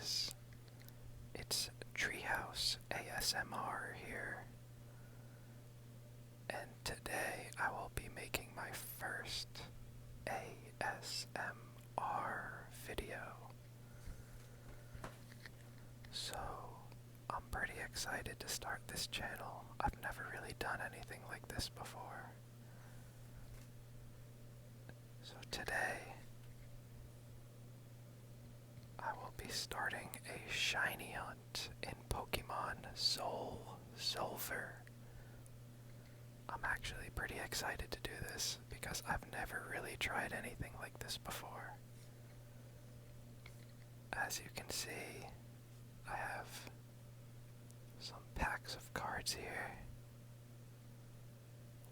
guys, it's Treehouse ASMR here, and today I will be making my first ASMR video. So, I'm pretty excited to start this channel. I've never really done anything like this before. So today, I will be starting a shiny hunt in Pokemon Soul Silver. I'm actually pretty excited to do this because I've never really tried anything like this before. As you can see, I have some packs of cards here.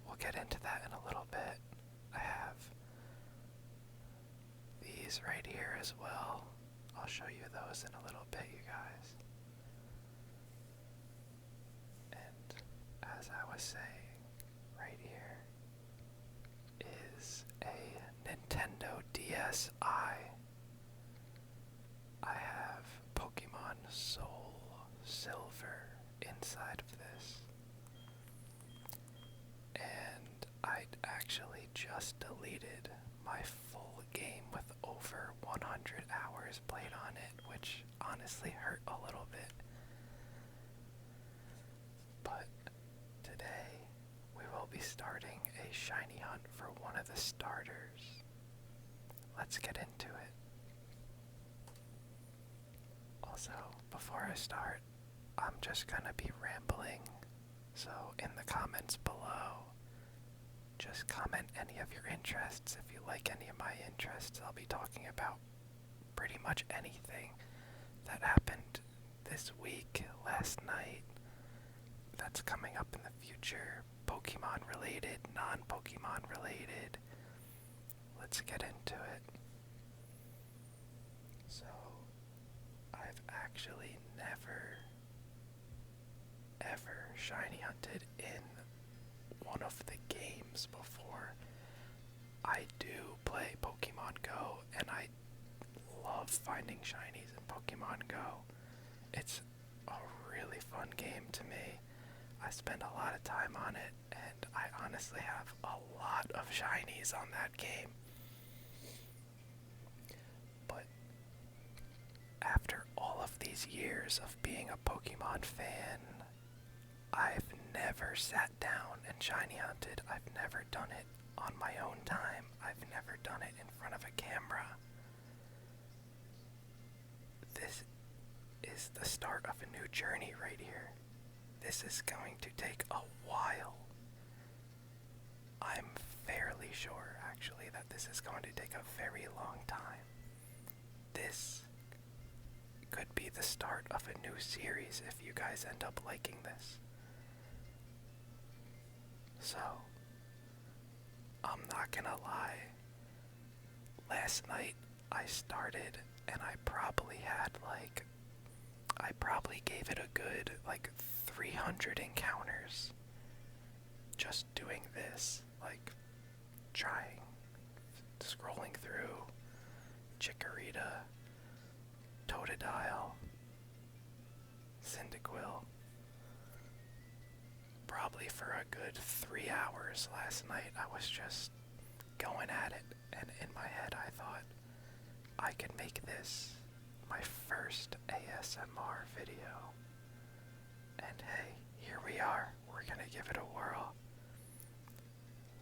We'll get into that in a little bit. I have these right here as well. I'll show you those in a little bit, you guys. And as I was saying, right here is a Nintendo DSi. I have Pokemon Soul Silver inside of this. And I actually just deleted my full game with over 100 hours played on it, which honestly hurt a little bit. But today we will be starting a shiny hunt for one of the starters. Let's get into it. Also, before I start, I'm just gonna be rambling, so in the comments below, just comment any of your interests. If you like any of my interests, I'll be talking about pretty much anything that happened this week, last night, that's coming up in the future, Pokemon related, non-Pokemon related. Let's get into it. So, I've actually never, ever shiny hunted in one of the games before. I do play Pokemon Go, and I love finding shinies in Pokemon Go. It's a really fun game to me. I spend a lot of time on it, and I honestly have a lot of shinies on that game. But after all of these years of being a Pokemon fan, I've never sat down and shiny hunted. I've never done it on my own time. I've never done it in front of a camera. This is the start of a new journey right here. This is going to take a while. I'm fairly sure, actually, that this is going to take a very long time. This could be the start of a new series if you guys end up liking this. So, I'm not gonna lie. Last night I started and I probably gave it a good 300 encounters just doing this, trying, scrolling through Chikorita, Totodile, Cyndaquil. Probably for a good 3 hours last night. I was just going at it, and in my head I thought I could make this my first ASMR video. And hey, here we are. We're gonna give it a whirl.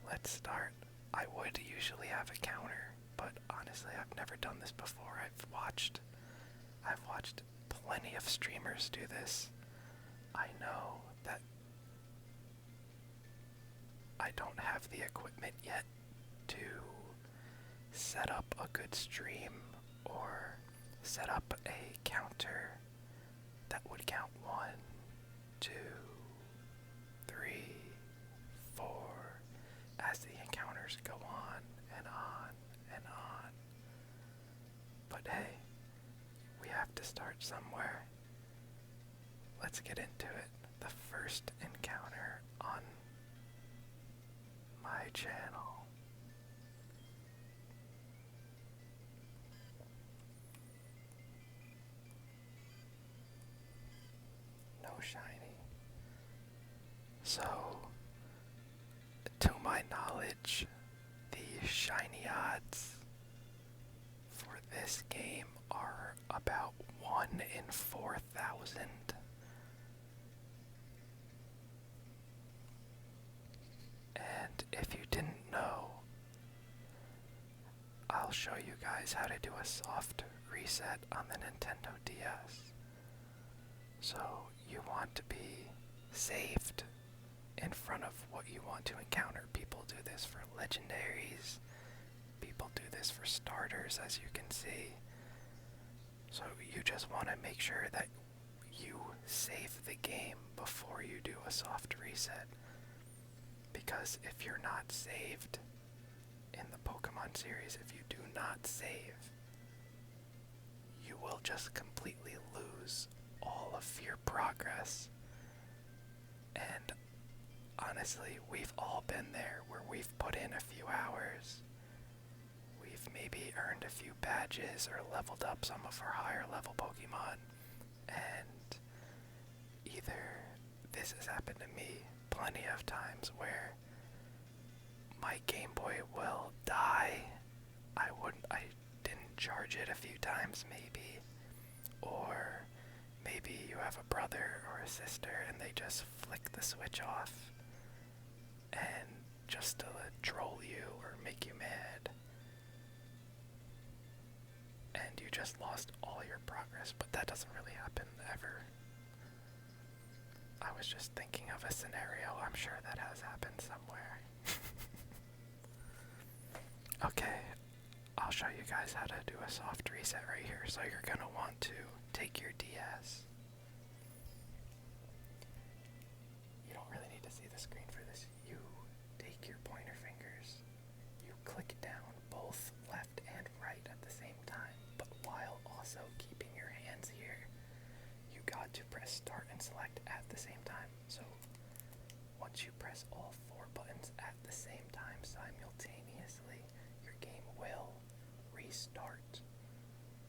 Let's start. I would usually have a counter, but honestly I've never done this before. I've watched plenty of streamers do this. I know that I don't have the equipment yet to set up a good stream or set up a counter that would count 1, 2, 3, 4 as the encounters go on and on and on. But hey, we have to start somewhere. Let's get into it. The first encounter on my channel. So, to my knowledge, the shiny odds for this game are about 1 in 4,000. And if you didn't know, I'll show you guys how to do a soft reset on the Nintendo DS. So you want to be saved in front of what you want to encounter. People do this for legendaries. People do this for starters, as you can see. So you just want to make sure that you save the game before you do a soft reset. Because if you're not saved in the Pokemon series, if you do not save, you will just completely lose all of your progress. And honestly, we've all been there where we've put in a few hours. We've maybe earned a few badges or leveled up some of our higher level Pokemon. And either this has happened to me plenty of times where my Game Boy will die. I didn't charge it a few times maybe. Or maybe you have a brother or a sister and they just flick the switch off and just to troll you or make you mad. And you just lost all your progress, but that doesn't really happen ever. I was just thinking of a scenario. I'm sure that has happened somewhere. Okay, I'll show you guys how to do a soft reset right here. So you're gonna want to take your DS. You don't really need to see the screen for this. You take your pointer fingers, you click down both left and right at the same time, but while also keeping your hands here. You got to press start and select at the same time. So once you press all 4 buttons at the same time simultaneously, your game will restart.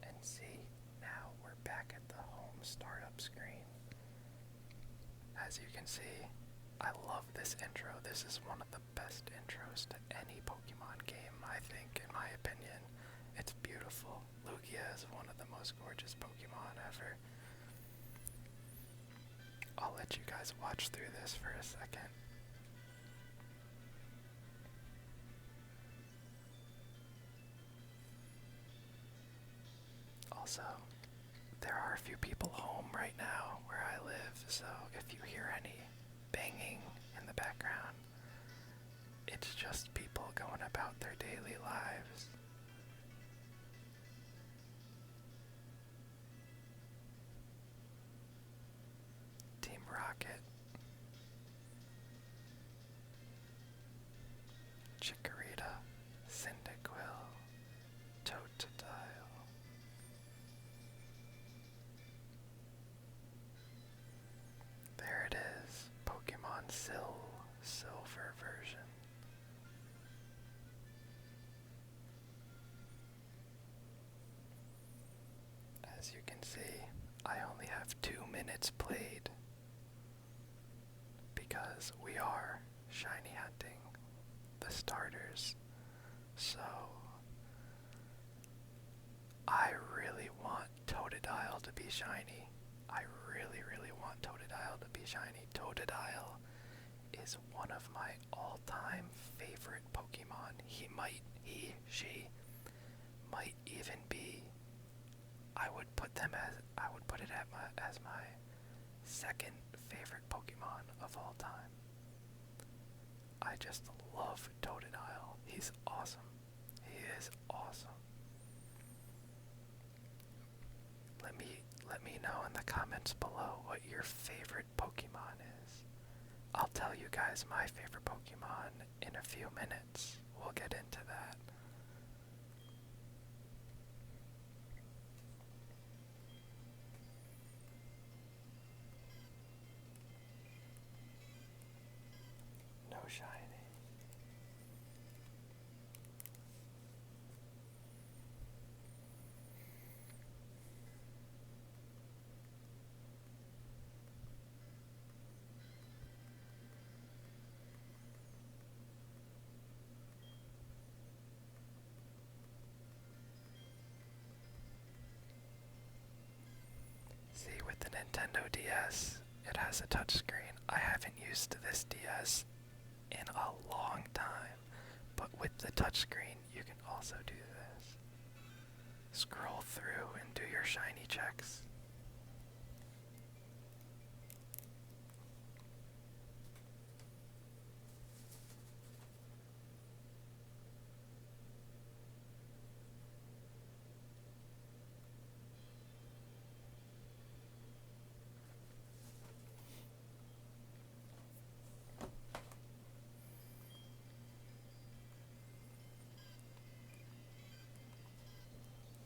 And see, now we're back at the home startup screen. As you can see, I love this intro. This is one of the best intros to any Pokemon game, I think, in my opinion. It's beautiful. Lugia is one of the most gorgeous Pokemon ever. I'll let you guys watch through this for a second. Also, there are a few people home right now where I live, so if you hear any banging in the background, it's just people going about their daily lives. Team Rocket, Chikorita, Cyndaquil, Totodile. There it is, Pokemon Silver version. As you can see, I only have 2 minutes played because we are shiny hunting the starters. So I really want Totodile to be shiny. I really want Totodile to be shiny. Totodile is one of my all-time favorite Pokemon. She might even be, I would put it as my second favorite Pokemon of all time. I just love Totodile. He's awesome. He is awesome. Let me know in the comments below what your favorite Pokemon is. I'll tell you guys my favorite Pokemon in a few minutes. We'll get into that. No shiny. has a touchscreen. I haven't used this DS in a long time, but with the touchscreen, you can also do this. Scroll through and do your shiny checks.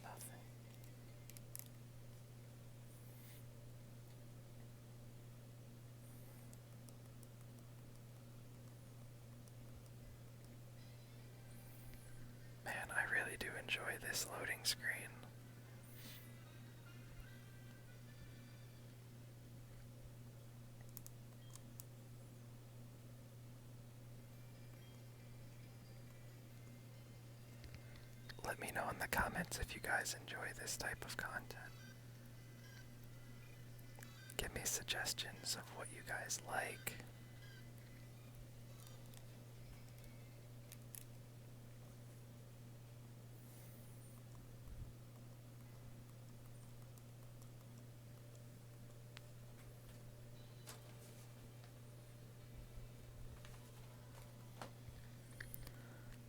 Nothing. Man, I really do enjoy this loading screen. Let me know in the comments if you guys enjoy this type of content. Give me suggestions of what you guys like.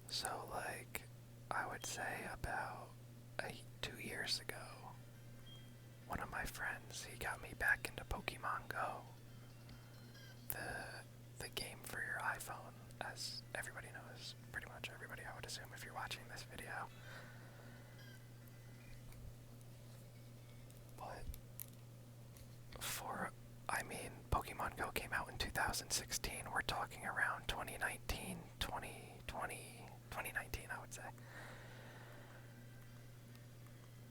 So, like, I would say about 2 years ago, one of my friends, he got me back into Pokemon Go, the game for your iPhone, as everybody knows, pretty much everybody, I would assume, if you're watching this video. But Pokemon Go came out in 2016. We're talking around 2019, 2019, I would say.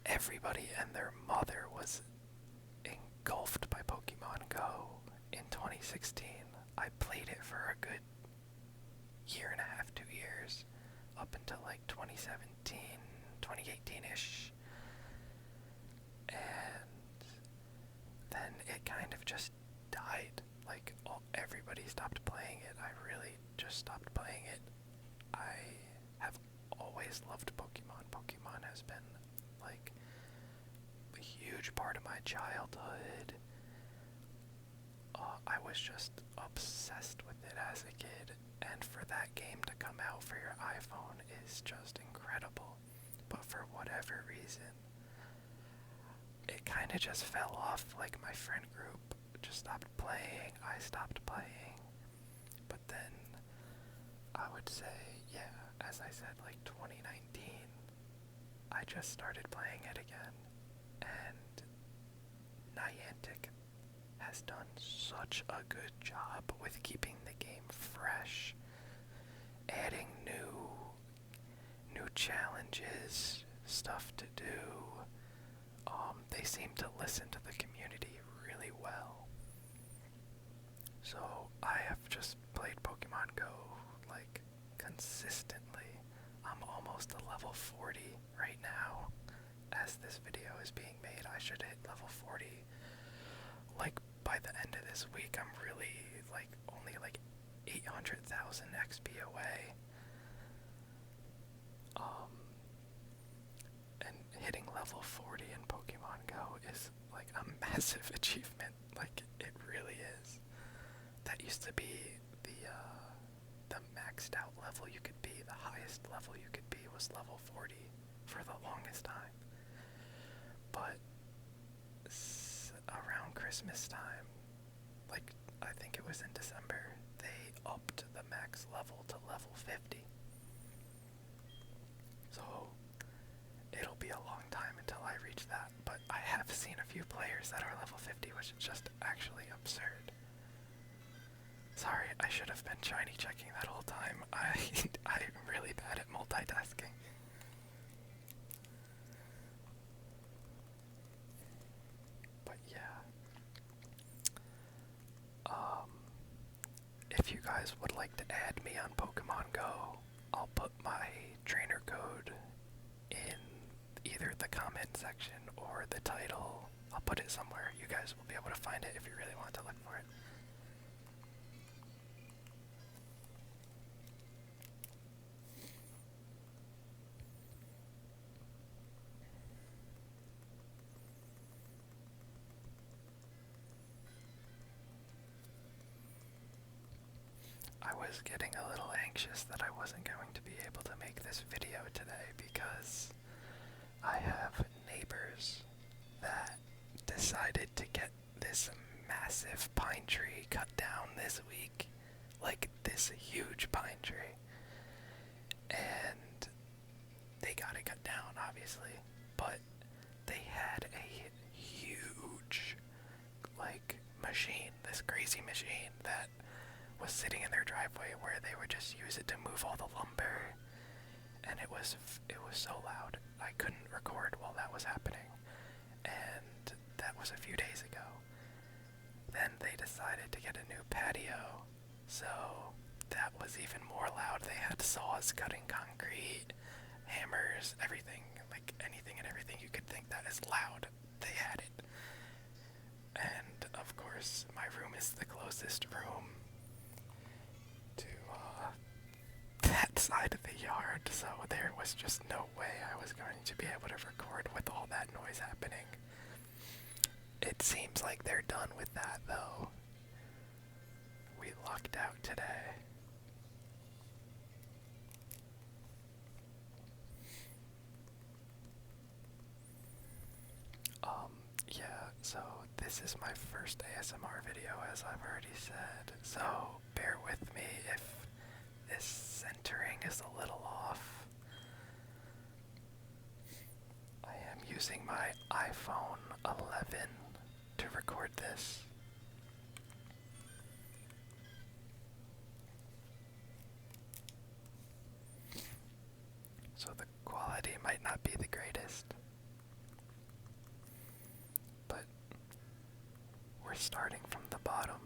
Everybody and their mother was engulfed by Pokemon Go in 2016. I played it for a good year and a half, 2 years, up until like 2017, 2018-ish. And then it kind of just died. Like, everybody stopped playing it. I really just stopped playing it. I have always loved Pokemon. Pokemon has been, like, a huge part of my childhood. I was just obsessed with it as a kid, and for that game to come out for your iPhone is just incredible. But for whatever reason, it kind of just fell off. Like, my friend group just stopped playing, I stopped playing. But then, I would say, yeah, as I said, like 2019, I just started playing it again. And Niantic has done such a good job with keeping the game fresh, adding new challenges, stuff to do. They seem to listen to the community really well. So I have just played Pokemon Go like consistently. I'm almost to level 40 right now. As this video is being made, I should hit level 40 like by the end of this week. I'm really like only like 800,000 XP away. And hitting level 40 in Pokemon Go is like a massive achievement. Like, it really is. That used to be the maxed out level you could be. The highest level you could be was level 40 for the longest time. But around Christmas time, like I think it was in December, they upped the max level to level 50. So it'll be a long time until I reach that, but I have seen a few players that are level 50, which is just actually absurd. Sorry, I should have been shiny checking that whole time. I'm really bad at multitasking. But yeah. If you guys would like to add me on Pokemon Go, I'll put my trainer code in either the comment section or the title I'll put it somewhere. You guys will be able to find it if you really want to look for it. I was getting a little anxious that I wasn't going to be able to make this video today because I have neighbors that decided to get this massive pine tree cut down this week. Like this huge pine tree. And they got it cut down, obviously. But they had a huge, like, machine, this crazy machine that was sitting in their driveway where they would just use it to move all the lumber. And it was so loud. I couldn't record while that was happening. And that was a few days ago. Then they decided to get a new patio. So that was even more loud. They had saws cutting concrete, hammers, everything. Like anything and everything you could think that is loud. They had it. And of course, my room is the closest room to that side of the yard, so there was just no way I was going to be able to record with all that noise happening. It seems like they're done with that, though. We lucked out today. Yeah, so this is my first ASMR video, as I've already said, so bear with me if this centering is a little off. I am using my iPhone 11 to record this. So the quality might not be the greatest. But we're starting from the bottom.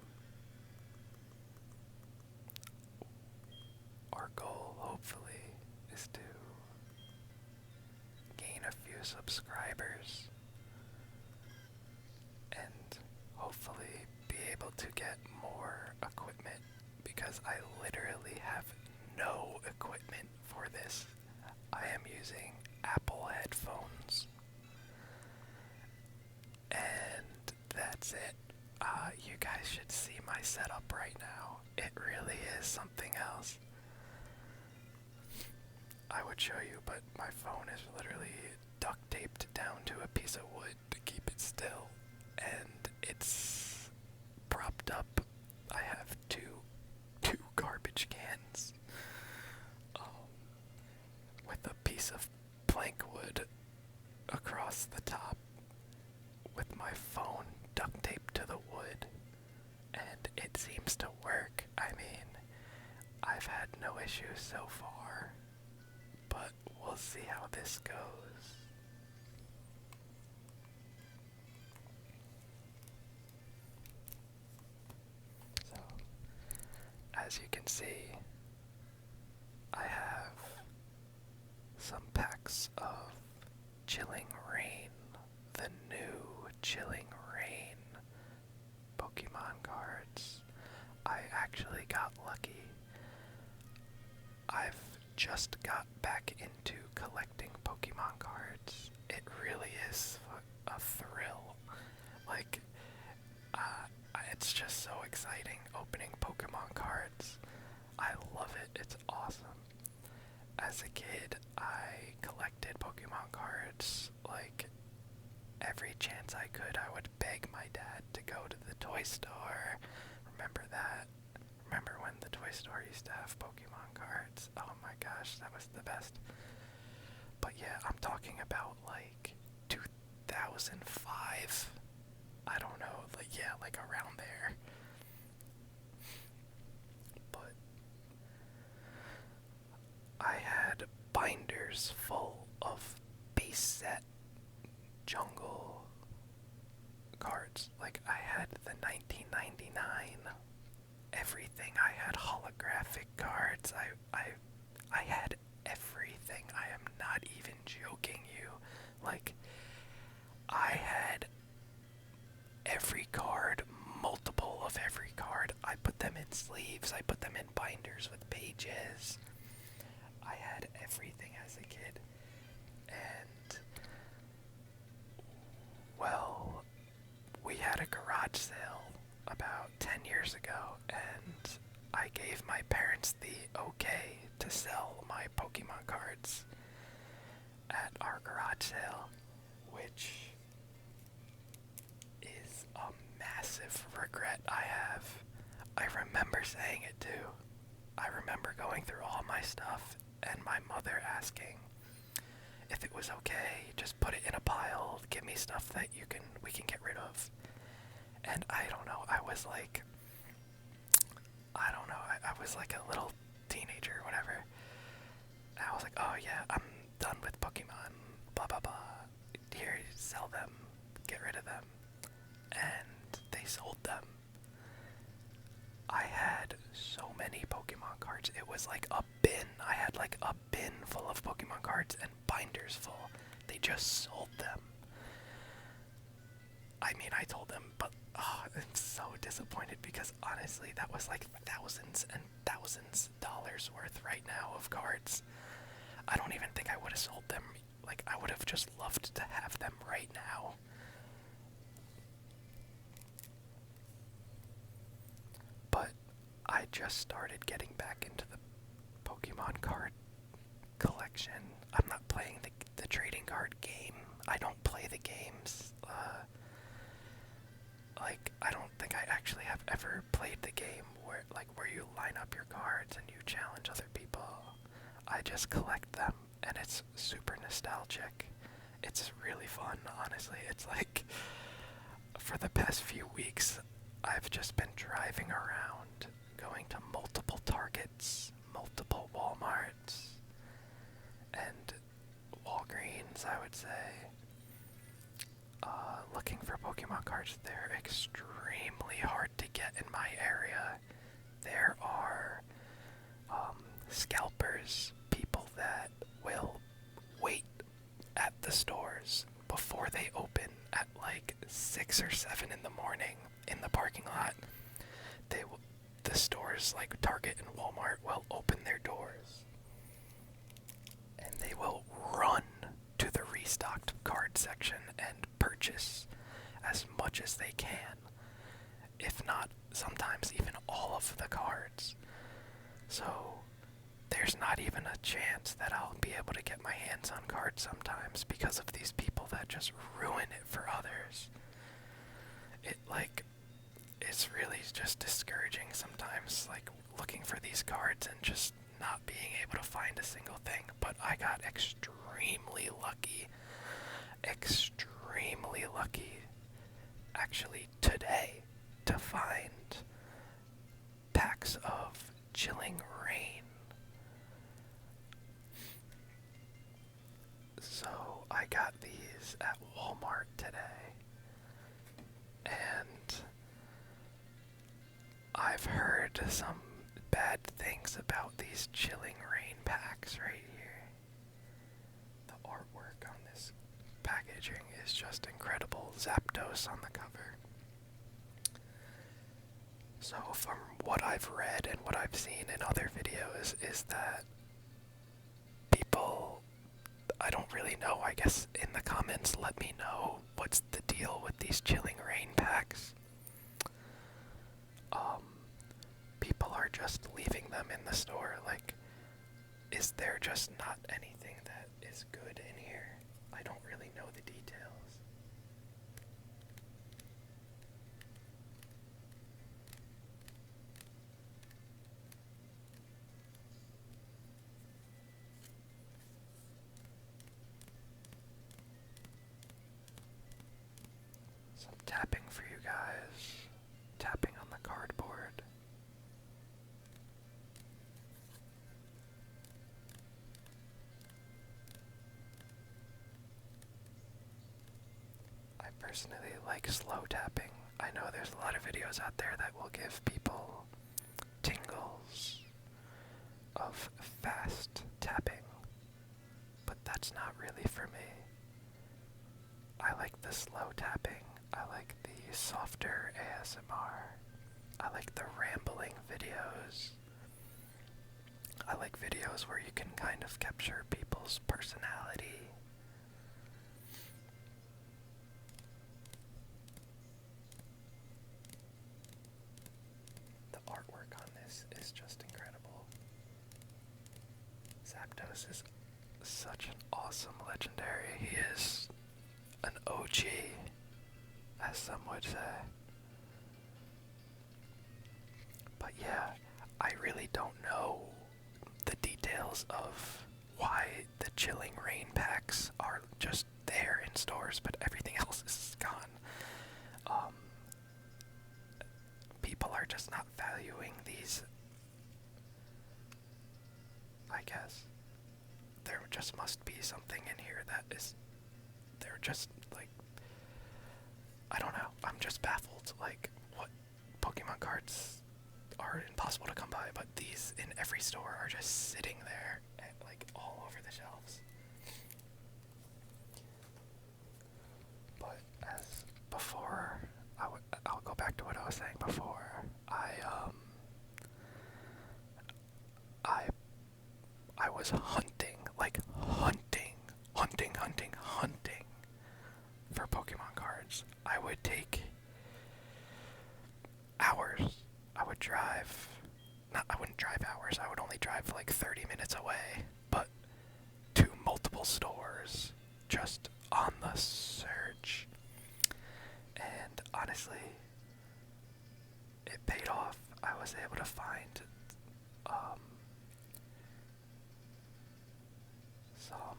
Our goal, hopefully, is to gain a few subscribers and hopefully be able to get more equipment, because I literally have no equipment for this. I am using Apple headphones, and that's it. You guys should see my setup right now. It really is something else. I would show you, but my phone is literally duct taped down to a piece of wood to keep it still, and it's propped up. I have two garbage cans with a piece of plank wood across the top, with my phone duct taped to the wood, and it seems to work. I mean, I've had no issues so far, but we'll see how this goes. So, as you can see, I have some packs of Chilling Rain, the new Chilling Rain Pokemon cards. I actually got lucky. I've just got back into collecting Pokemon cards. It really is a thrill. Like, it's just so exciting opening Pokemon cards. I love it. It's awesome. As a kid, I collected Pokemon cards, like, every chance I could. I would beg my dad to go to the toy store. Remember that? Remember when the toy store used to have Pokemon cards? Oh my gosh, that was the best. But yeah, I'm talking about like 2005. I don't know, like, yeah, like around there. But I had binders full of base set jungle cards. Like, I had the 1999 everything. I had holographic cards. I had everything. I am not even joking you. Like, I had cages. I had everything as a kid. And, well, we had a garage sale about 10 years ago, and I gave my parents the okay to sell my Pokemon cards at our garage sale, which is a massive regret I have. I remember saying it too. I remember going through all my stuff and my mother asking if it was okay, just put it in a pile, give me stuff that we can get rid of. And I don't know, I was like a little teenager or whatever. I was like, oh yeah, I'm done with Pokemon, blah blah blah. Here, sell them, get rid of them. And they sold them. I had so many Pokemon cards. It was like a bin. I had like a bin full of Pokemon cards and binders full. They just sold them. I mean, I told them, but I'm so disappointed because honestly, that was like thousands and thousands dollars worth right now of cards. I don't even think I would have sold them. Like, I would have just loved to have them right now. But I just started getting back into the Pokemon card collection. I'm not playing the trading card game. I don't play the games. I don't think I actually have ever played the game where you line up your cards and you challenge other people. I just collect them, and it's super nostalgic. It's really fun, honestly. It's like, for the past few weeks, I've just been driving around, going to multiple Targets, multiple Walmarts, and Walgreens, I would say, looking for Pokemon cards. They're extremely hard to get in my area. There are scalpers, people that will wait at the stores before they open at like 6 or 7 in the morning in the parking lot. The stores like Target and Walmart will open their doors and they will run to the restocked card section and purchase as much as they can, if not sometimes even all of the cards. So there's not even a chance that I'll be able to get my hands on cards sometimes because of these people that just ruin it for others. It's really just discouraging sometimes, like, looking for these cards and just not being able to find a single thing. But I got extremely lucky, actually today, to find packs of Chilling Rain. So I got these at Walmart today, and I've heard some bad things about these Chilling Rain packs right here. The artwork on this packaging is just incredible. Zapdos on the cover. So from what I've read and what I've seen in other videos is that people, I don't really know, I guess in the comments let me know what's the deal with these Chilling Rain packs. People are just leaving them in the store. Like, is there just not anything that is good in here? I don't really know the details. Some tapping for you guys. Tapping on the cardboard. I personally like slow tapping. I know there's a lot of videos out there that will give people tingles of fast tapping, but that's not really for me. I like the slow tapping. I like the softer ASMR. I like the rambling videos. I like videos where you can kind of capture people's personality. The artwork on this is just incredible. Zapdos is such an awesome legendary. He is an OG, as some would say. But yeah, I really don't know the details of why the Chilling Rain packs are just there in stores, but everything else is gone. People are just not valuing these, I guess. There just must be something in here that is, they're just, like, I don't know, I'm just baffled, like, what Pokemon cards are impossible to come by, but these in every store are just sitting there, like, all over the shelves. But as before, I'll go back to what I was saying before. I was hunting, like hunting for Pokemon cards. I would take hours. I wouldn't drive hours, I would only drive like 30 minutes away, but to multiple stores, just on the search. And honestly, it paid off. I was able to find some,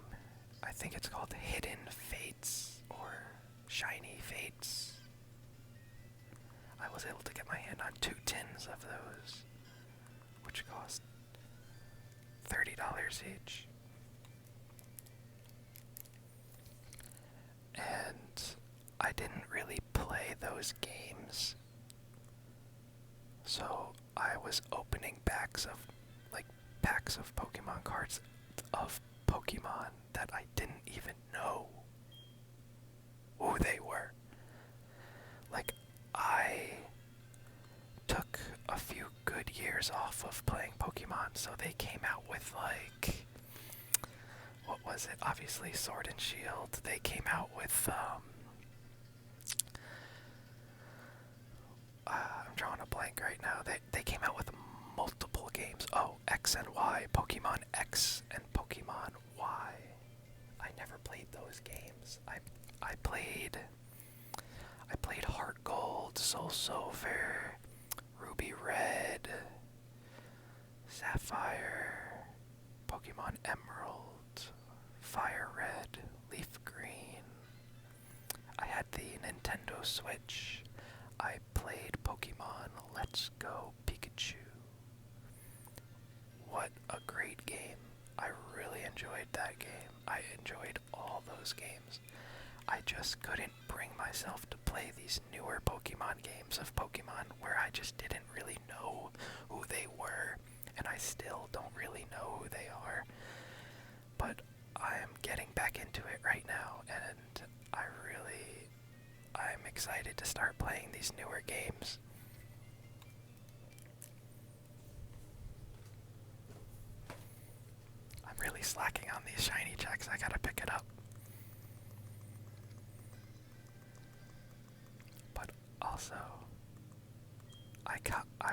I think it's called Hidden Fates or Shiny Fates. I was able to get my hand on 2 tins of those, which cost $30 each. And I didn't really play those games, so I was opening packs of Pokemon cards of Pokemon that I didn't even know who they were. Like, I took a few good years off of playing Pokemon, so they came out with, like, what was it? Obviously Sword and Shield. They came out with, I'm drawing a blank right now. They came out with multiple games. Oh, X and Y, Pokemon X and Pokemon Y. I never played those games. I played Heart Gold, Soul Silver, Ruby Red, Sapphire, Pokemon Emerald, Fire Red, Leaf Green. I had the Nintendo Switch. I played Pokemon Let's Go Pikachu. What a great game. I really enjoyed that game. I enjoyed all those games. I just couldn't bring myself to play these newer Pokemon games of Pokemon where I just didn't really know who they were, and I still don't really know who they are. But I am getting back into it right now, and I'm excited to start playing these newer games. I'm really slacking on these shiny checks. I gotta pick it up. But also, I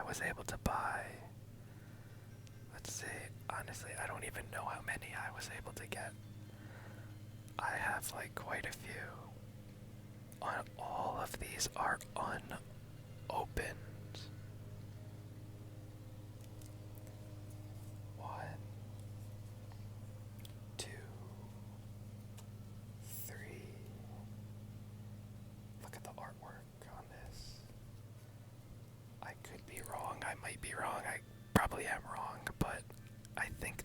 was able to buy, let's see, honestly, I don't even know how many I was able to get. I have like quite a few. All of these are unopened. 1, 2, 3. Look at the artwork on this. I could be wrong. I might be wrong. I probably am wrong, but I think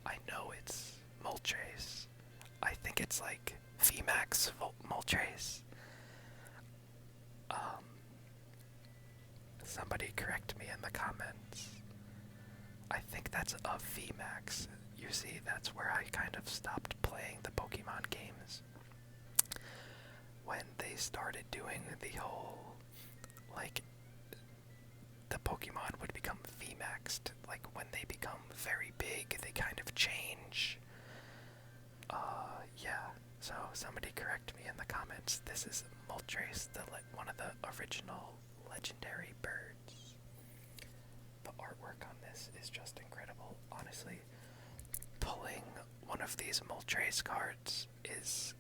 I know it's Moltres. I think it's like VMAX Moltres. Somebody correct me in the comments. I think that's a VMAX. You see, that's where I kind of stopped playing the Pokemon games. When they started doing the whole, like, the Pokemon would become VMAX VMAXed. Like, when they become very big, they kind of change. Yeah. So, somebody correct me in the comments. This is Moltres, one of the original legendary birds. The artwork on this is just incredible. Honestly, pulling one of these Moltres cards is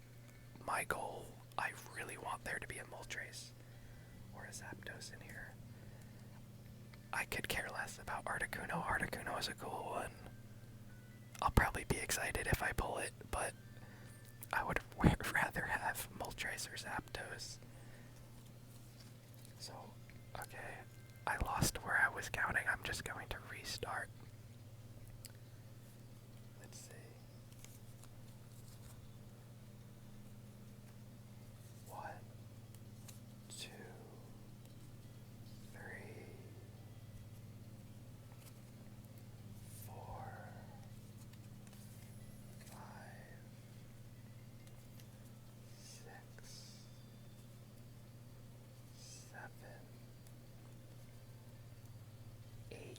my goal. I really want there to be a Moltres or a Zapdos in here. I could care less about Articuno. Articuno is a cool one. I'll probably be excited if I pull it, but I would rather have Moltres or Zapdos. So, okay, I lost where I was counting. I'm just going to restart. Let's see. 1, 2, 3, 4, 5, 6, 7, 8,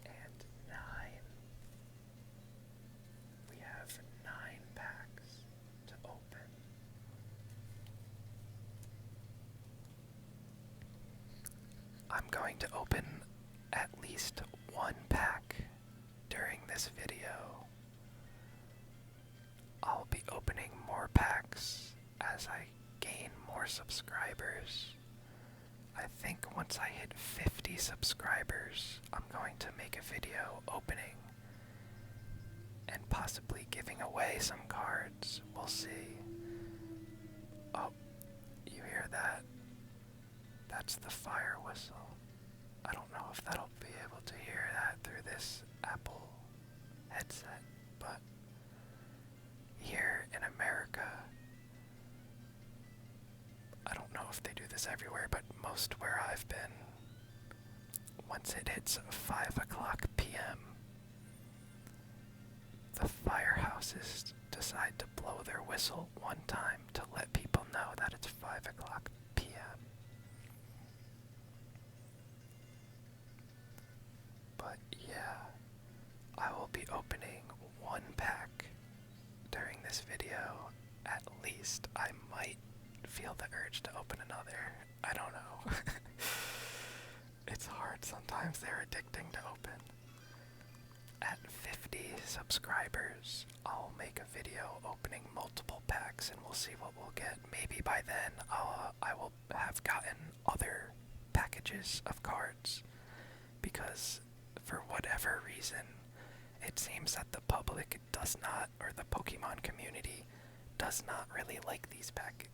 and 9. We have 9 packs to open. I'm going to open at least one pack during this video. I'll be opening more packs as I gain more subscribers. I think once I hit 50 subscribers, I'm going to make a video opening and possibly giving away some cards. We'll see. Oh, you hear that? That's the fire whistle. I don't know if that'll be able to hear that through this Apple headset, but here in America, I don't know if they do this everywhere, but most where I've been, once it hits 5 o'clock p.m., the firehouses decide to blow their whistle one time to let people know that it's 5 o'clock p.m. But yeah, I will be opening one pack during this video at least. I might feel the urge to open another. I don't know. It's hard. Sometimes they're addicting to open. At 50 subscribers, I'll make a video opening multiple packs and we'll see what we'll get. Maybe by then I will have gotten other packages of cards, because for whatever reason, it seems that the public does not, or the Pokemon community does not really like these packs.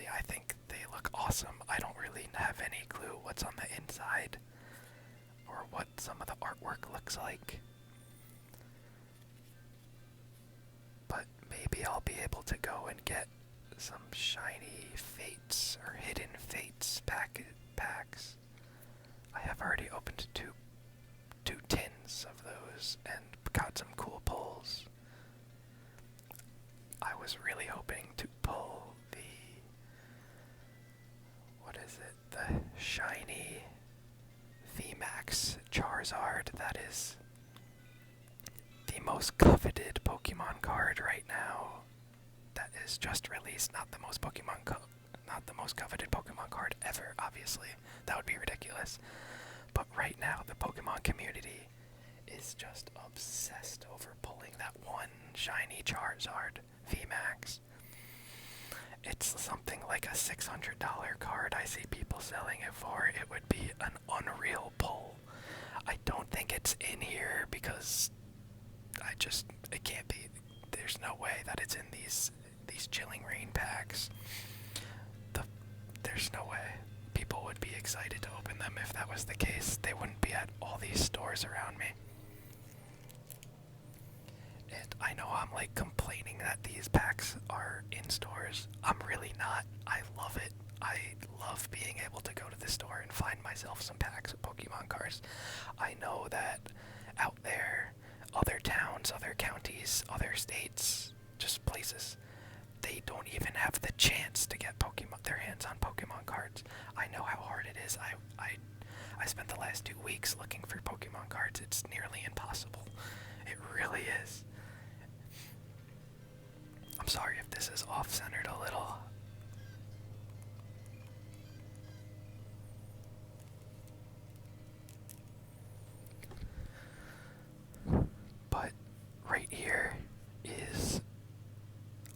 I think they look awesome. I don't really have any clue what's on the inside or what some of the artwork looks like. But maybe I'll be able to go and get some shiny Fates or Hidden Fates packs. I have already opened two tins of those and got some cool pulls. I was really hoping to pull the, the shiny VMAX Charizard. That is the most coveted Pokemon card right now. That is just released, not the most coveted Pokemon card ever, obviously. That would be ridiculous. But right now, the Pokemon community is just obsessed over pulling that one shiny Charizard VMAX. It's something like a $600 card I see people selling it for. It would be an unreal pull. I don't think it's in here because it can't be. There's no way that it's in these Chilling Rain packs. There's no way people would be excited to open them. If that was the case, they wouldn't be at all these stores around me. And I know I'm like complaining that these packs are in stores. I'm really not. I love it. I love being able to go to the store and find myself some packs of Pokemon cards. I know that out there, other towns, other counties, other states, just places, they don't even have the chance to get their hands on Pokemon cards. I know how hard it is. I spent the last 2 weeks looking for Pokemon cards. It's nearly impossible. It really is. I'm sorry if this is off-centered a little. But right here is...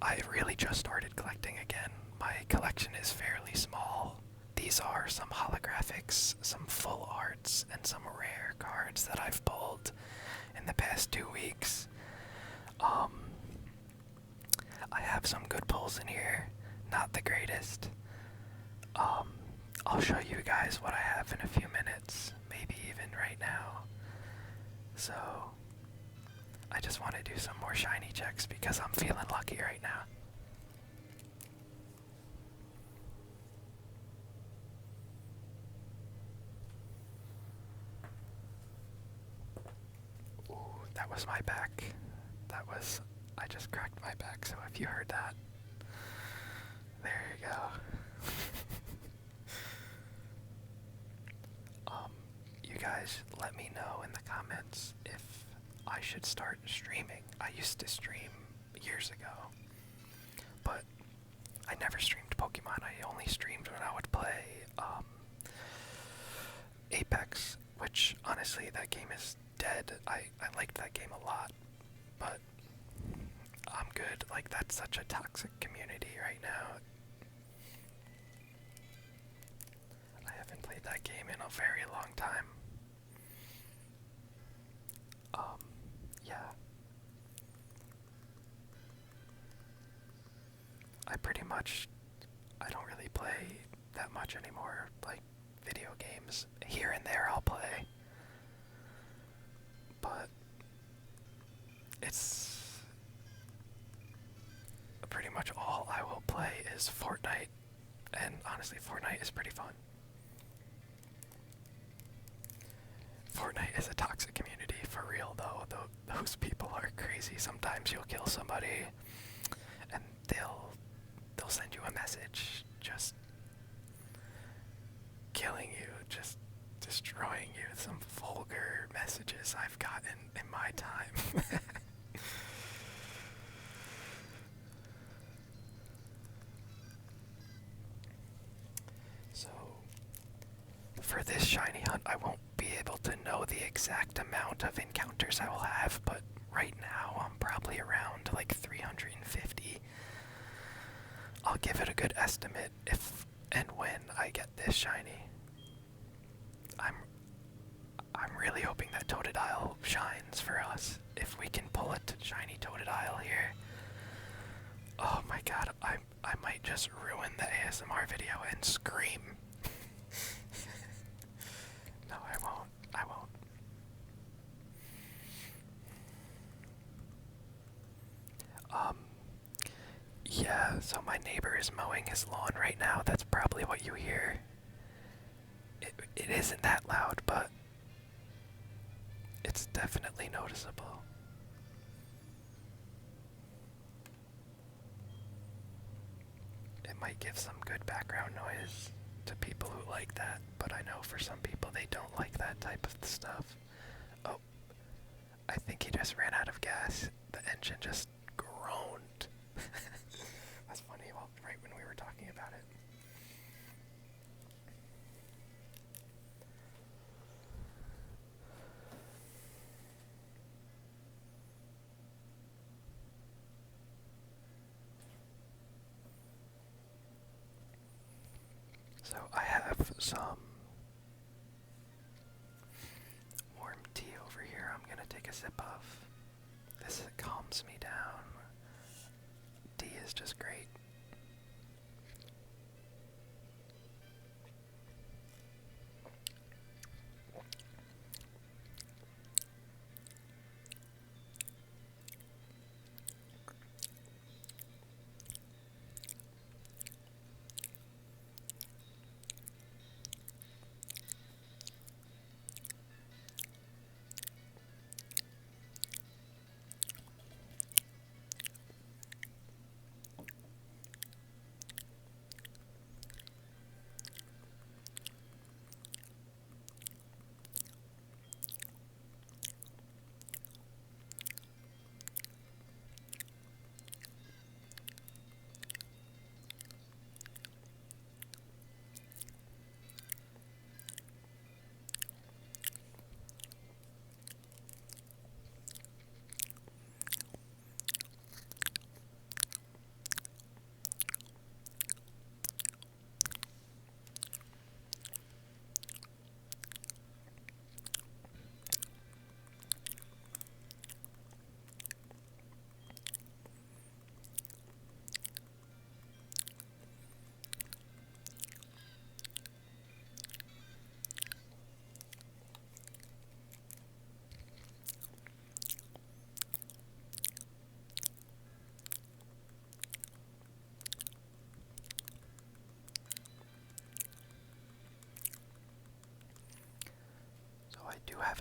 I really just started collecting again. My collection is fairly small. These are some holographics, some full arts, and some rare cards that I've pulled in the past 2 weeks. I have some good pulls in here, not the greatest. I'll show you guys what I have in a few minutes, maybe even right now. So, I just want to do some more shiny checks because I'm feeling lucky right now. Ooh, that was my back. I just cracked my back, so if you heard that, there you go. You guys let me know in the comments if I should start streaming. I used to stream years ago, but I never streamed Pokemon. I only streamed when I would play Apex, which honestly that game is dead. I liked that game a lot, but I'm good. Like, that's such a toxic community right now. I haven't played that game in a very long time. Yeah. I don't really play that much anymore, like, video games. Here and there I'll play. But it's pretty much all I will play is Fortnite, and honestly, Fortnite is pretty fun. Fortnite is a toxic community, for real though. Those people are crazy. Sometimes you'll kill somebody, and they'll send you a message, just killing you, just destroying you. Some vulgar messages I've gotten in my time. So, for this shiny hunt, I won't be able to know the exact amount of encounters I will have, but right now I'm probably around like 350. I'll give it a good estimate if and when I get this shiny. I'm really hoping that Totodile shines for us. If we can pull it to shiny Totodile here. Oh my god, I might just ruin the ASMR video and scream. No, I won't. Yeah, so my neighbor is mowing his lawn right now. That's probably what you hear. It isn't that loud, but it's definitely noticeable. It might give some good background noise to people who like that, but I know for some people they don't like that type of stuff. Oh, I think he just ran out of gas. The engine just groaned. That's funny, well, right when we were talking about it. So I have some warm tea over here I'm gonna take a sip of. This calms me down. Tea is just great.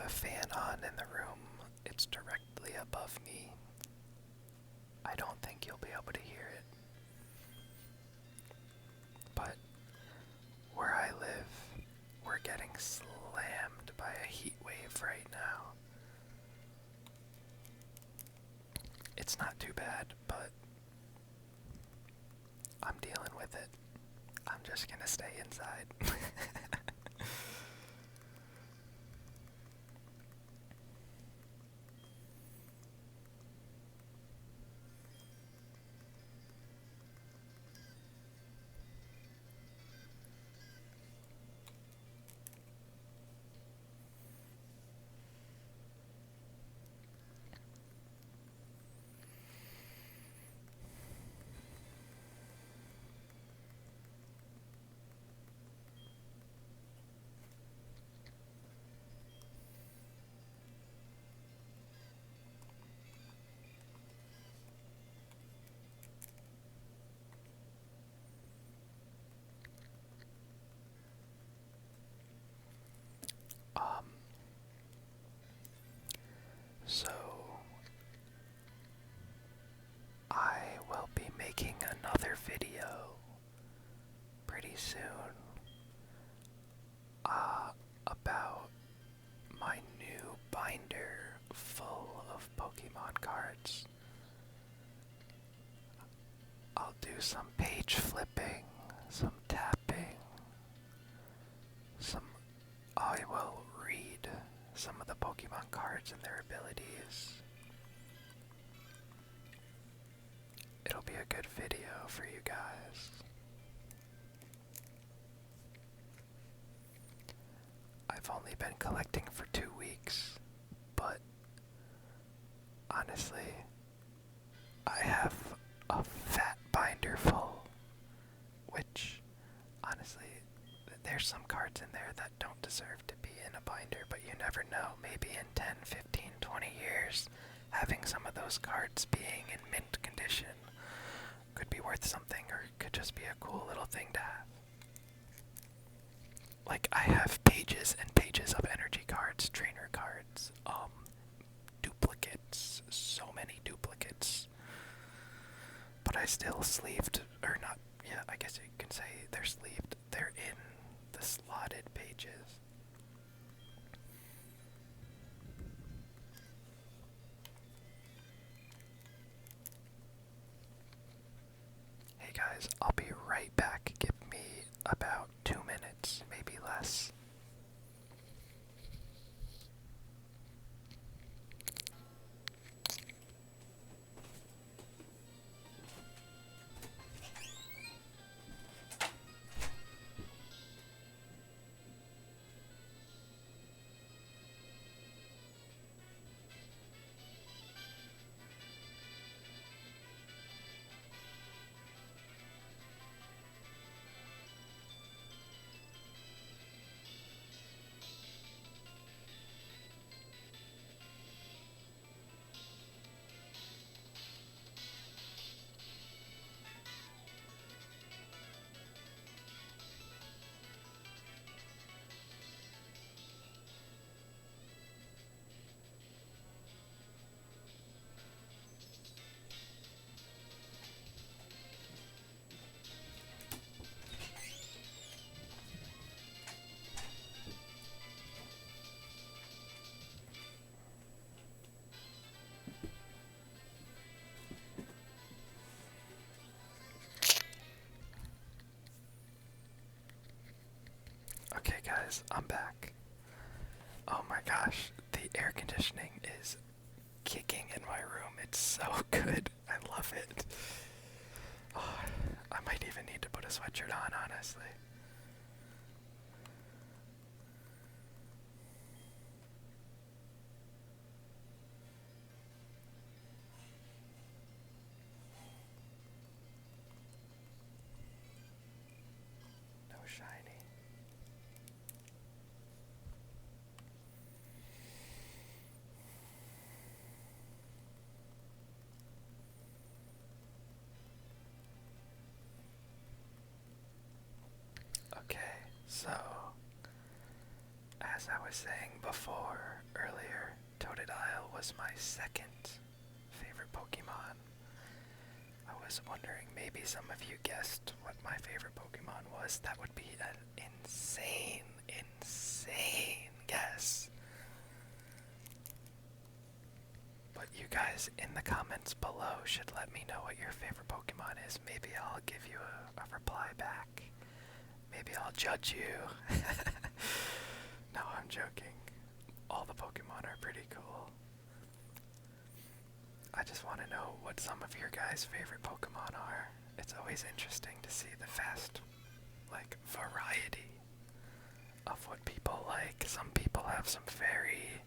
a fan on in the room. It's directly above me. I don't think you'll be able to hear it. But where I live, we're getting slammed by a heat wave right now. It's not too bad, but I'm dealing with it. I'm just gonna stay inside. So I will be making another video pretty soon about my new binder full of Pokemon cards. I'll do some page flipping, some tapping, I will read some of the Pokemon cards and their abilities. It'll be a good video for you guys. I've only been collecting for 2 weeks, but honestly, I have a fat binder full, which honestly, there's some cards in there that don't deserve to be in a binder, but you never know. Maybe in 10, 15, 20 years, having some of those cards being in mint condition could be worth something, or it could just be a cool little thing to have. Like, I have pages and pages of energy cards, trainer cards, duplicates, so many duplicates. But I still sleeved, or not, yeah, I guess you can say they're sleeved. They're in the slotted pages. Hey guys, I'll be right back. Give me about 2 minutes, maybe less. Okay guys, I'm back. Oh my gosh, the air conditioning is kicking in my room. It's so good. I love it. Oh, I might even need to put a sweatshirt on, honestly. No shiny. Okay, so as I was saying before, was my second favorite Pokemon. I was wondering, maybe some of you guessed what my favorite Pokemon was. That would be an insane guess. But you guys in the comments below should let me know what your favorite Pokemon is. Maybe I'll give you a reply back. Maybe I'll judge you. No, I'm joking. All the Pokemon are pretty cool. I just want to know what some of your guys' favorite Pokemon are. It's always interesting to see the vast, variety of what people like. Some people have some very,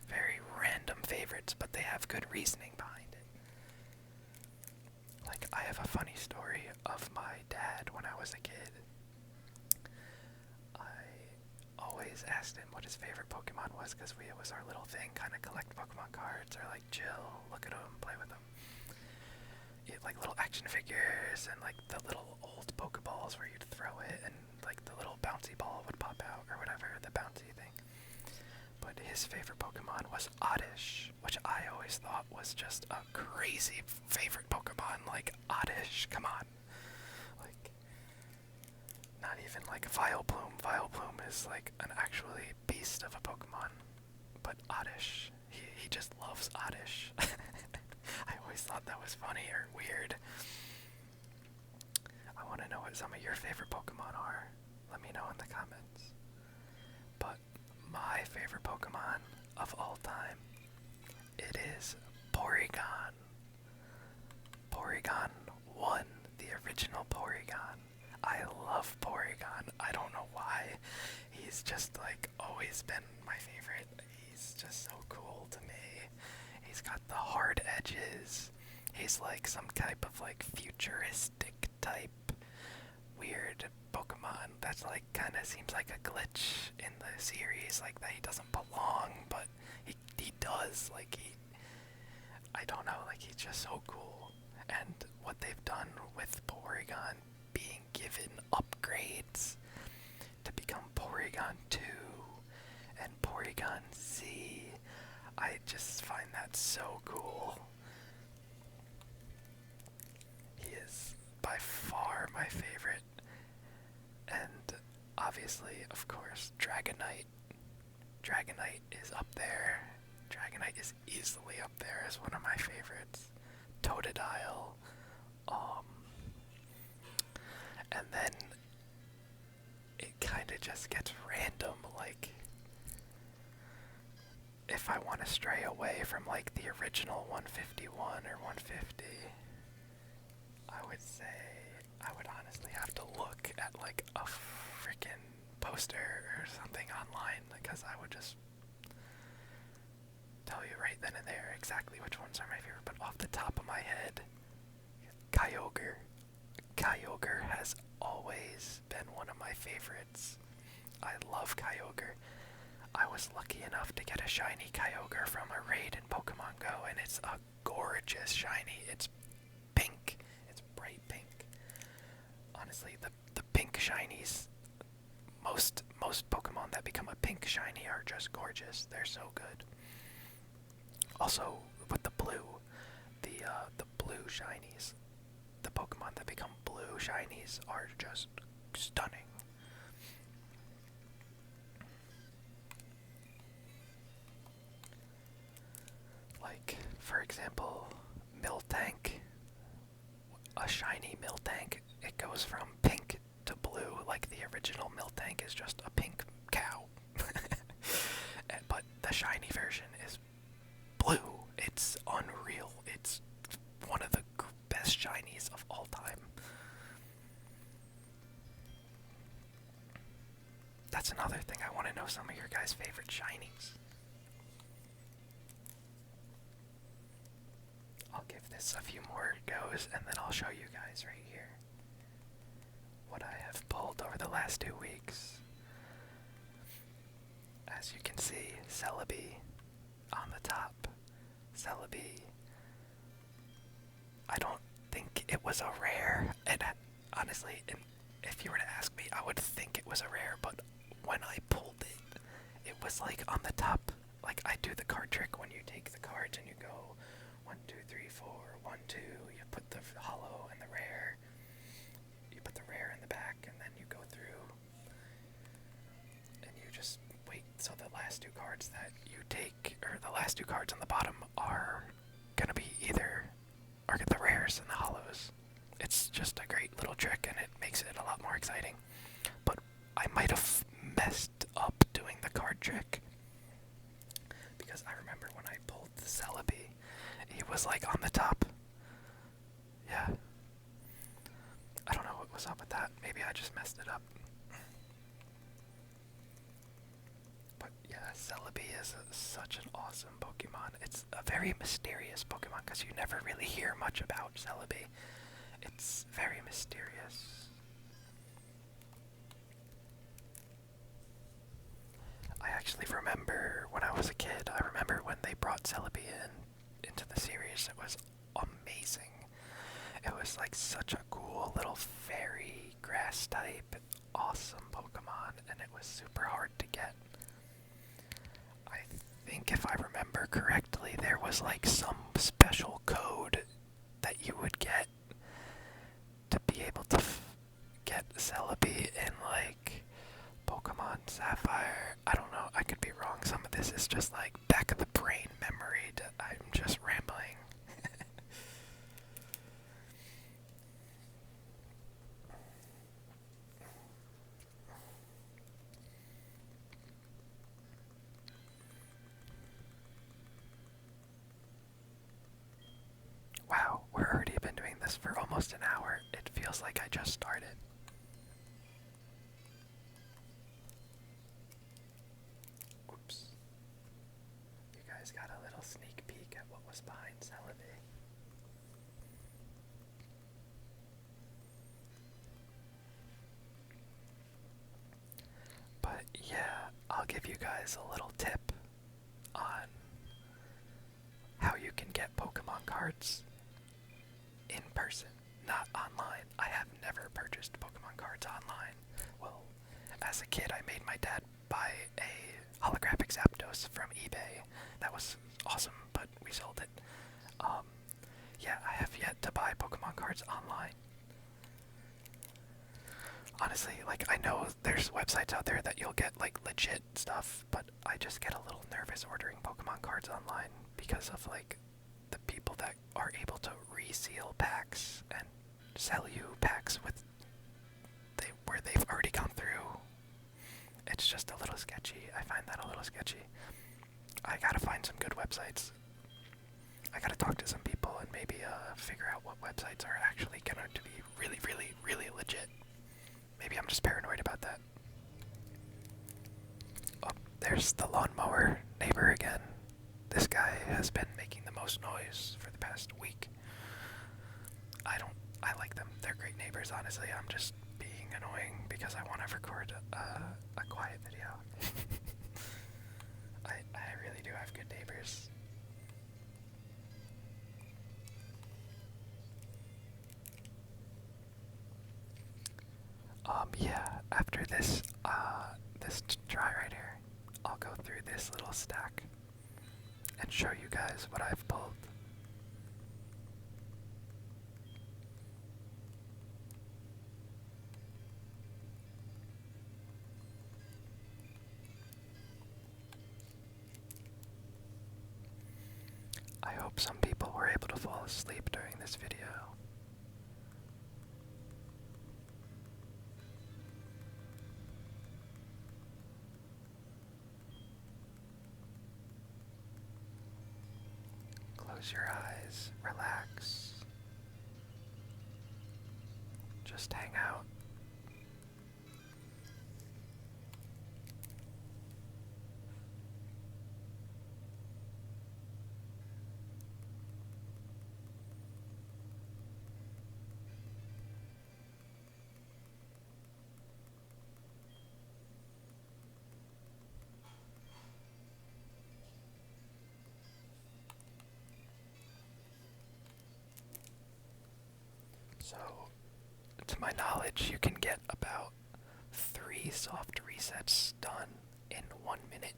very random favorites, but they have good reasoning behind it. I have a funny story of my dad when I was a kid. I always asked him what his favorite Pokemon was because it was our little thing, kind of collect Pokemon cards or chill, look at them, play with them. You had little action figures and the little old Pokeballs where you'd throw it and the little bouncy ball would pop out or whatever, the bouncy thing. But his favorite Pokemon was Oddish, which I always thought was just a crazy favorite Pokemon. Oddish, come on. Not even Vileplume. Vileplume is an actually beast of a Pokemon. But Oddish, he just loves Oddish. I always thought that was funny or weird. I want to know what some of your favorite Pokemon are. Let me know in the comments. But my favorite Pokemon of all time, it is Porygon. Porygon 1, the original Porygon. I love Porygon. I don't know why. He's just always been my favorite. He's just so cool to me. He's got the hard edges. He's some type of futuristic type weird Pokemon that's kind of seems like a glitch in the series, that he doesn't belong, but he does. I don't know, he's just so cool. And what they've done with Porygon being given upgrades to become Porygon 2 and Porygon Z, I just find that so cool. He is by far my favorite. And obviously, of course, Dragonite. Dragonite is up there. Dragonite is easily up there as one of my favorites. Totodile. And then it kind of just gets random. If I want to stray away from the original 151 or 150, I would say I would honestly have to look at a freaking poster or something online, because I would just tell you right then and there exactly which ones are my favorite. But off the top of my head, Kyogre. Kyogre has always been one of my favorites. I love Kyogre. I was lucky enough to get a shiny Kyogre from a raid in Pokemon Go, and it's a gorgeous shiny. It's pink. It's bright pink. Honestly, the pink shinies, most Pokemon that become a pink shiny are just gorgeous. They're so good. Also, with the blue, the blue shinies, the Pokemon that become blue shinies are just stunning. For example, Miltank. A shiny Miltank, it goes from pink to blue. The original Miltank is just a pink cow. But the shiny version is blue. It's unreal. It's one of the best shinies of all time. That's another thing. I want to know some of your guys' favorite shinies. I'll give this a few more goes and then I'll show you guys right here what I have pulled over the last 2 weeks. As you can see, Celebi on the top. Celebi. I don't think it was a rare, and honestly, if you were to ask me, I would think it was a rare, but when I pulled it, it was on the top like I do the card trick when you take the cards and you go 1, 2, 3, 4, 1, 2. You put the hollow and the rare. You put the rare in the back, and then you go through, and you just wait. So the last two cards that you take, or the last two cards on the bottom, are gonna be either the rares and the hollows. It's just a great little trick, and it makes it a lot more exciting. But I might have messed up doing the card trick, because I remember when I pulled the Celebi, he was like on the top. Yeah. I don't know what was up with that. Maybe I just messed it up. But yeah, Celebi is such an awesome Pokemon. It's a very mysterious Pokemon because you never really hear much about Celebi. It's very mysterious. I actually remember when I was a kid, I remember when they brought Celebi into the series. It was amazing. It was like such a cool little fairy grass type, awesome Pokemon, and it was super hard to get. I think if I remember correctly, there was like some special code that you would get to be able to get Celebi in like Pokemon Sapphire. I don't know, I could be wrong. Some of this is just like back of the brain memory. I'm just rambling. Wow, we're already been doing this for almost an hour. It feels like I just started. Oops. You guys got a little sneak peek at what was behind Celebi. But yeah, I'll give you guys a little tip on how you can get Pokemon cards in person, not online. I have never purchased Pokemon cards online. Well, as a kid, I made my dad buy a holographic Zapdos from eBay. That was awesome, but we sold it. Yeah, I have yet to buy Pokemon cards online. Honestly, like, I know there's websites out there that you'll get, like, legit stuff, but I just get a little nervous ordering Pokemon cards online because of, like, the people that are able to reseal packs and sell you packs where they've already gone through. It's just a little sketchy. I find that a little sketchy. I gotta find some good websites. I gotta talk to some people and maybe figure out what websites are actually going to be really, really, really legit. Maybe I'm just paranoid about that. Oh, there's the lawnmower neighbor again. This guy has been making the most noise for the past week. I like them. They're great neighbors, honestly. I'm just being annoying because I want to record a quiet video. I really do have good neighbors. Yeah, after this, this try right here, I'll go through this little stack and show you guys what I've pulled. I hope some people were able to fall asleep during this video. Close your eyes, relax, just hang out. So, to my knowledge, you can get about 3 soft resets done in 1 minute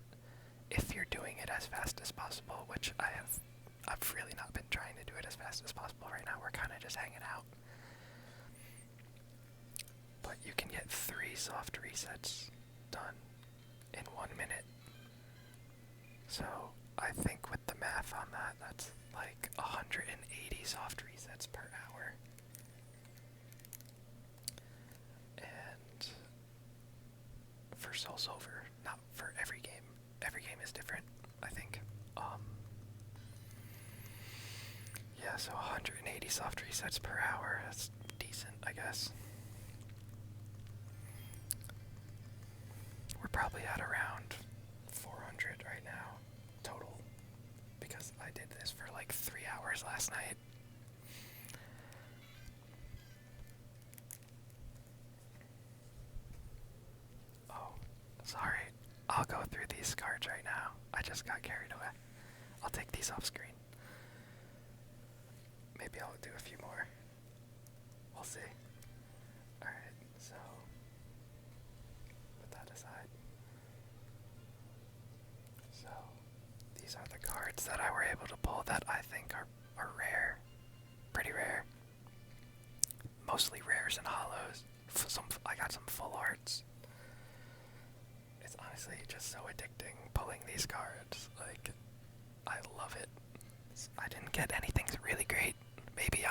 if you're doing it as fast as possible, which I've really not been trying to do it as fast as possible right now. We're kind of just hanging out. But you can get 3 soft resets done in 1 minute. So I think with the math on that, that's like 180 soft resets per hour. And for Soul Silver, not for every game. Every game is different, I think. Yeah, so 180 soft resets per hour. That's decent, I guess. We're probably at around 400 right now, total, because I did this for like 3 hours last night. Oh, sorry. I'll go through these cards right now. I just got carried away. I'll take these off screen. Maybe I'll do a few more. We'll see. Alright, so put that aside. So these are the cards that I were able to pull that I think are rare. Pretty rare. Mostly rares and hollows. I got some full arts. It's honestly just so addicting pulling these cards. Like, I love it. I didn't get anything really great. Maybe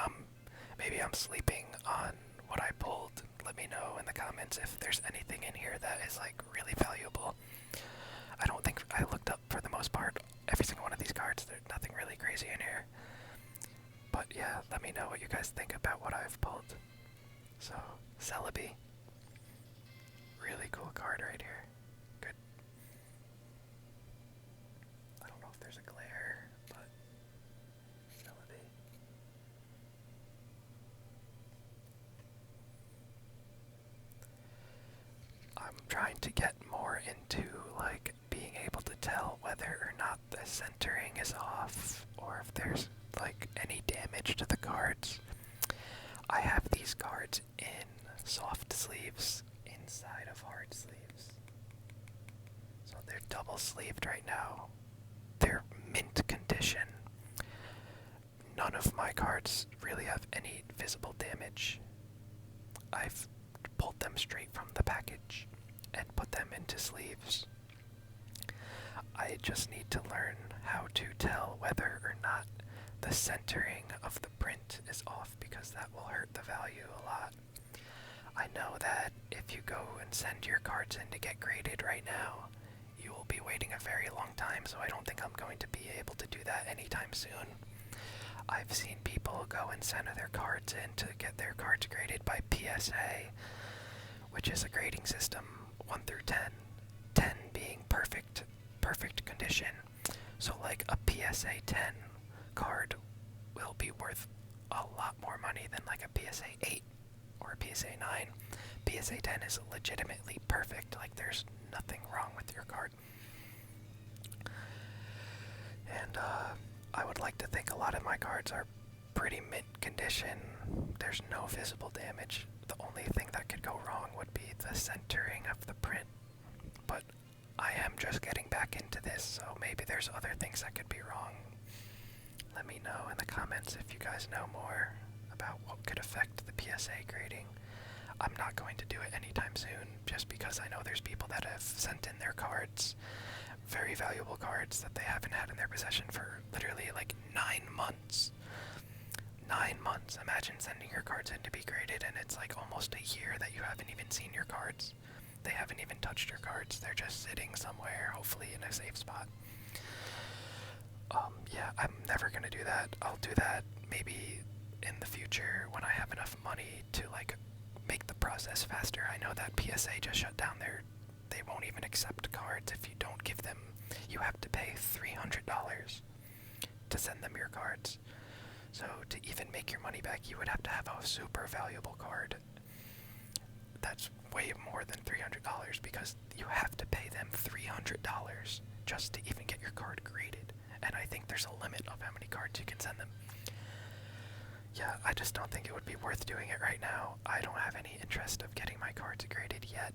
I'm sleeping on what I pulled. Let me know in the comments if there's anything in here that is like really valuable. I don't think I looked up for the most part every single one of these cards. There's nothing really crazy in here. But yeah, let me know what you guys think about what I've pulled. So, Celebi. Really cool card right here. Good. I don't know if there's a glare, but Celebi. I'm trying to get more into like being able to tell whether or not the centering is off or if there's like any damage to the cards. I have these cards in soft sleeves inside of hard sleeves. So they're double sleeved right now. They're mint condition. None of my cards really have any visible damage. I've pulled them straight from the package and put them into sleeves. I just need to learn how to tell whether or not the centering of the print is off, because that will hurt the value a lot. I know that if you go and send your cards in to get graded right now, you will be waiting a very long time, so I don't think I'm going to be able to do that anytime soon. I've seen people go and send their cards in to get their cards graded by PSA, which is a grading system 1 through 10. 10 being perfect condition. So like a PSA 10 card will be worth a lot more money than like a PSA 8 or a PSA 9. PSA 10 is legitimately perfect. Like there's nothing wrong with your card. And I would like to think a lot of my cards are pretty mint condition. There's no visible damage. The only thing that could go wrong would be the centering of the print. But I am just getting back into this, so maybe there's other things that could be wrong. Let me know in the comments if you guys know more about what could affect the PSA grading. I'm not going to do it anytime soon, just because I know there's people that have sent in their cards, very valuable cards that they haven't had in their possession for literally like 9 months. 9 months. Imagine sending your cards in to be graded and it's like almost a year that you haven't even seen your cards. They haven't even touched your cards. They're just sitting somewhere, hopefully in a safe spot. Yeah, I'm never gonna do that. I'll do that maybe in the future when I have enough money to like make the process faster. I know that PSA just shut down they won't even accept cards if you don't give them, you have to pay $300 to send them your cards. So to even make your money back, you would have to have a super valuable card. That's way more than $300 because you have to pay them $300 just to even get your card graded. And I think there's a limit of how many cards you can send them. Yeah, I just don't think it would be worth doing it right now. I don't have any interest of getting my cards graded yet.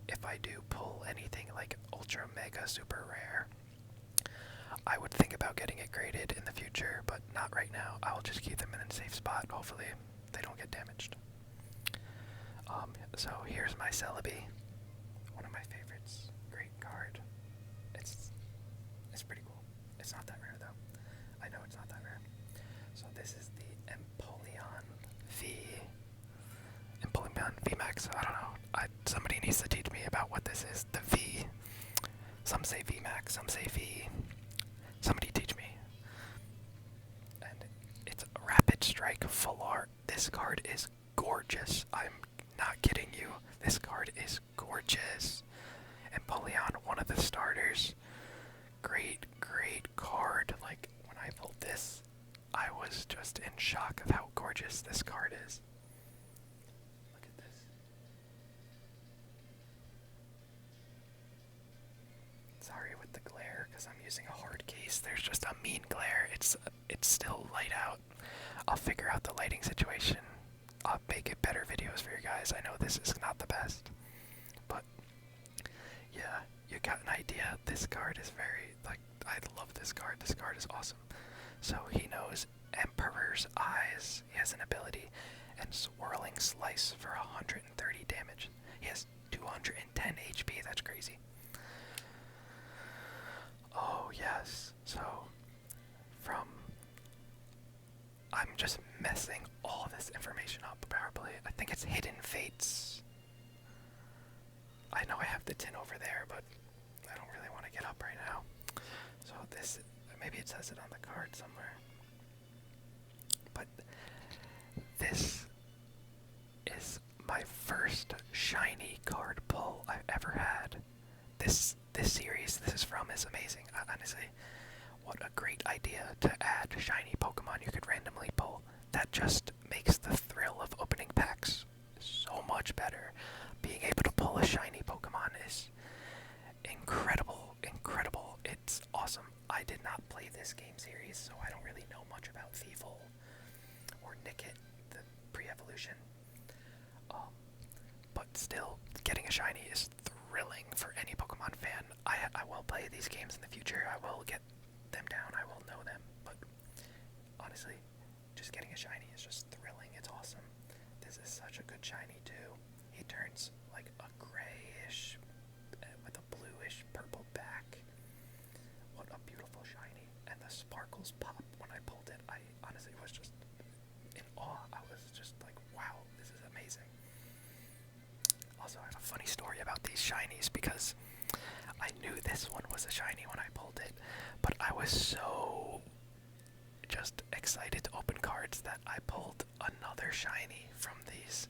If I do pull anything like ultra mega super rare, I would think about getting it graded in the future, but not right now. I'll just keep them in a safe spot. Hopefully they don't get damaged. So here's my Celebi. One of my favorites. Great card. It's pretty cool. It's not that rare though. I know it's not that rare. So this is the Empoleon VMAX. I don't know. Somebody needs to teach me about what this is. The V. Some say VMAX, some say V. Somebody teach me. And it's a Rapid Strike Full Art. This card is gorgeous. I'm not kidding you. This card is gorgeous. Empoleon, one of the starters. Great, great card. Like, when I pulled this, I was just in shock of how gorgeous this card is. Look at this. Sorry with the glare, because I'm using a hard case. There's just a mean glare. It's still light out. I'll figure out the lighting situation. I'll make it better videos for you guys. I know this is not the best, but yeah, you got an idea. This card is very, like, I love this card. This card is awesome. So he knows Emperor's Eyes. He has an ability, and Swirling Slice for 130 damage. He has 210 HP. That's crazy. Oh yes. So I'm just messing all this information up, probably. I think it's Hidden Fates. I know I have the tin over there, but I don't really want to get up right now. So this, maybe it says it on the card somewhere. But this is my first shiny card pull I've ever had. This series this is from is amazing. Honestly, what a great idea to add shiny Pokemon you could randomly pull. That just makes the thrill of opening packs so much better. Being able to pull a shiny Pokemon is incredible, incredible. It's awesome. I did not play this game series, so I don't really know much about Thievul or Nickit, the pre-evolution. But still, getting a shiny is thrilling for any Pokemon fan. I will play these games in the future. I will get them down. I will know them. But honestly, just getting a shiny is just thrilling. It's awesome. This is such a good shiny too. He turns like a grayish with a bluish purple back. What a beautiful shiny. And the sparkles pop when I pulled it. I honestly was just in awe. I was just like, wow, this is amazing. Also, I have a funny story about these shinies because I knew this one was a shiny when I pulled it, but I was so just excited to open cards that I pulled another shiny from these.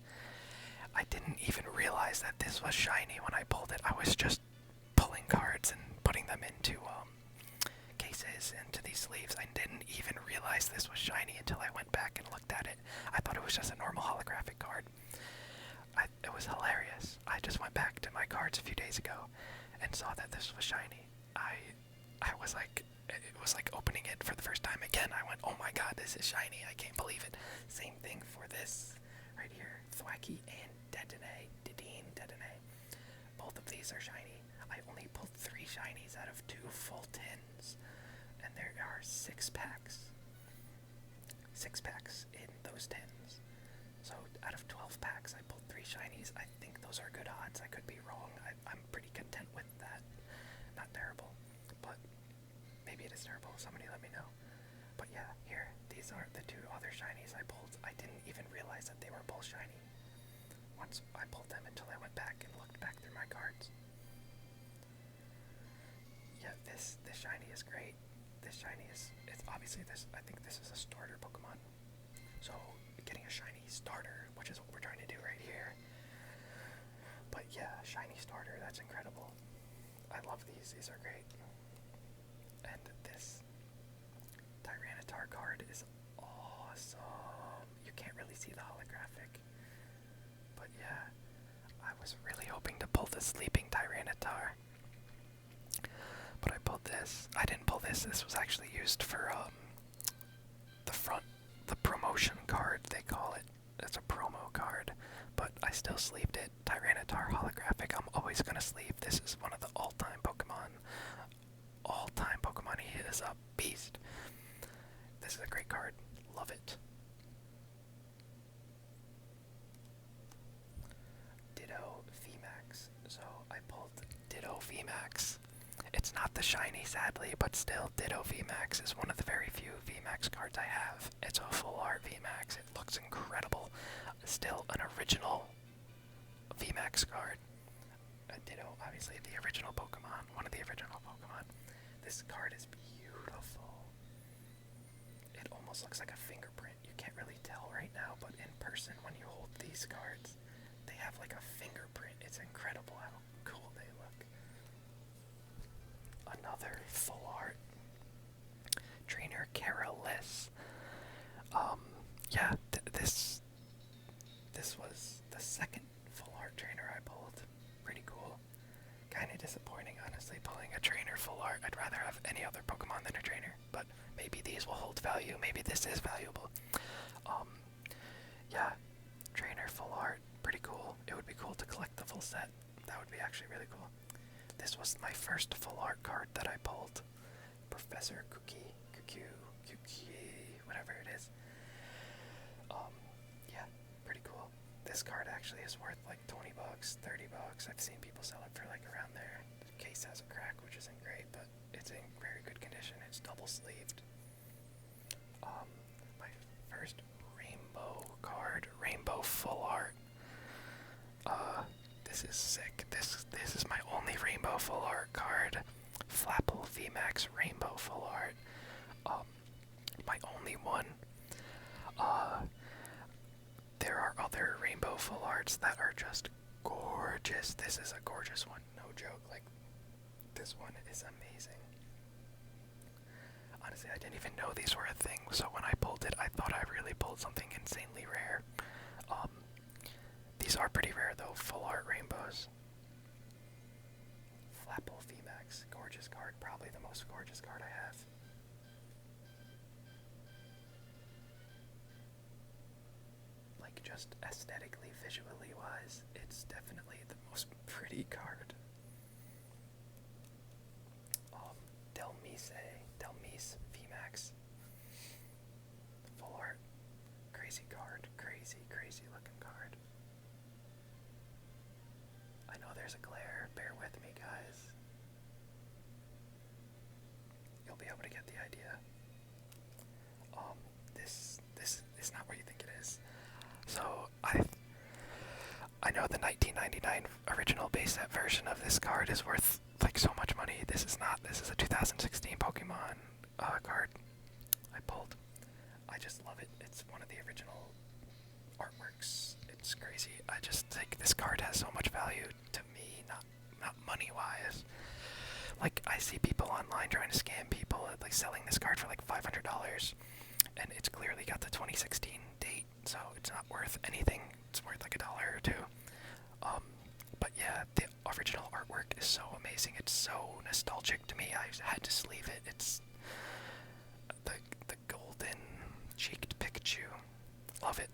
I didn't even realize that this was shiny when I pulled it. I was just pulling cards and putting them into cases, into these sleeves. I didn't even realize this was shiny until I went back and looked at it. I thought it was just a normal holographic card. It was hilarious. I just went back to my cards a few days ago and saw that this was shiny. I was like, it was like opening it for the first time again. I went, oh my god, this is shiny. I can't believe it. Same thing for this right here. Thwacky and Dedenne. Both of these are shiny. I only pulled 3 shinies out of 2 full tins. And there are 6 packs. 6 packs in those tins. So out of 12 packs, I pulled 3 shinies. I think those are good odds. I could be wrong. I'm pretty content with that. Not terrible, but maybe it is terrible. Somebody let me know. But yeah, here, these are the 2 other shinies I pulled. I didn't even realize that they were both shiny once I pulled them until I went back and looked back through my cards. Yeah, this shiny is great. This shiny is, it's obviously this, I think this is a starter Pokemon. So getting a shiny starter, which is what we're trying to do right here. But yeah, shiny starter, that's incredible. I love these are great. And this Tyranitar card is awesome. You can't really see the holographic. But yeah, I was really hoping to pull the Sleeping Tyranitar. But I pulled this. I didn't pull this. This was actually used for the promotion card, they call it. It's a promo card. But I still sleeved it. Tyranitar holographic. I'm always gonna sleeve. This is one of the all-time Pokemon. He is a beast. This is a great card. Love it. Ditto VMAX. So I pulled Ditto VMAX. It's not the shiny, sadly, but still, Ditto VMAX is one of the very few VMAX cards I have. It's a full art VMAX. It looks incredible. Still an original VMAX card. Ditto, obviously, the original Pokemon. One of the original Pokemon. This card is beautiful. It almost looks like a fingerprint. You can't really tell right now, but in person, when you hold these cards, they have like a fingerprint. It's incredible how cool they look. Another full art trainer, Careless. Yeah, this was the second full art trainer I pulled. Pretty cool. Kind of disappointing, honestly, pulling a trainer full art. I'd rather have any other Pokemon than a trainer, but maybe these will hold value. Maybe this is valuable. Yeah, trainer full art, pretty cool. It would be cool to collect the full set. That would be actually really cool. This was my first full art card that I pulled. Professor Cookie, whatever it is. Yeah, pretty cool. This card actually is worth like 20 bucks, 30 bucks. I've seen people sell it for like around there. The case has a crack, which isn't great, but it's in very good condition. It's double sleeved. My first rainbow card, rainbow full art. This is sick. This is my only rainbow full art card. Flapple VMAX rainbow full art. My only one. There are other rainbow full arts that are just gorgeous. This is a gorgeous one, no joke. Like, this one is amazing. Honestly, I didn't even know these were a thing, so when I pulled it, I thought I really pulled something insanely rare. These are pretty rare though, full art rainbows. Flapple VMAX, gorgeous card, probably the most gorgeous card I have. Like, just aesthetically, visually wise, it's definitely the most pretty card. Delmise VMAX. Full art. Crazy card. Crazy looking card. I know there's a glare. Bear with me, guys. You'll be able to get the idea. This is not what you think it is. So, I know the 1999 original base set version of this card is worth like so much money. This is not. This is a 2016 Pokemon card I pulled. I just love it. It's one of the original artworks. It's crazy. I just think this card has so much value to me, not money-wise. Like, I see people online trying to scam people, like selling this card for like $500, and it's clearly got the 2016 date, so it's not worth anything. It's worth like $1 or $2. But yeah, the original artwork is so amazing. It's so nostalgic to me. I had to sleeve it. It's the golden cheeked Pikachu. Love it.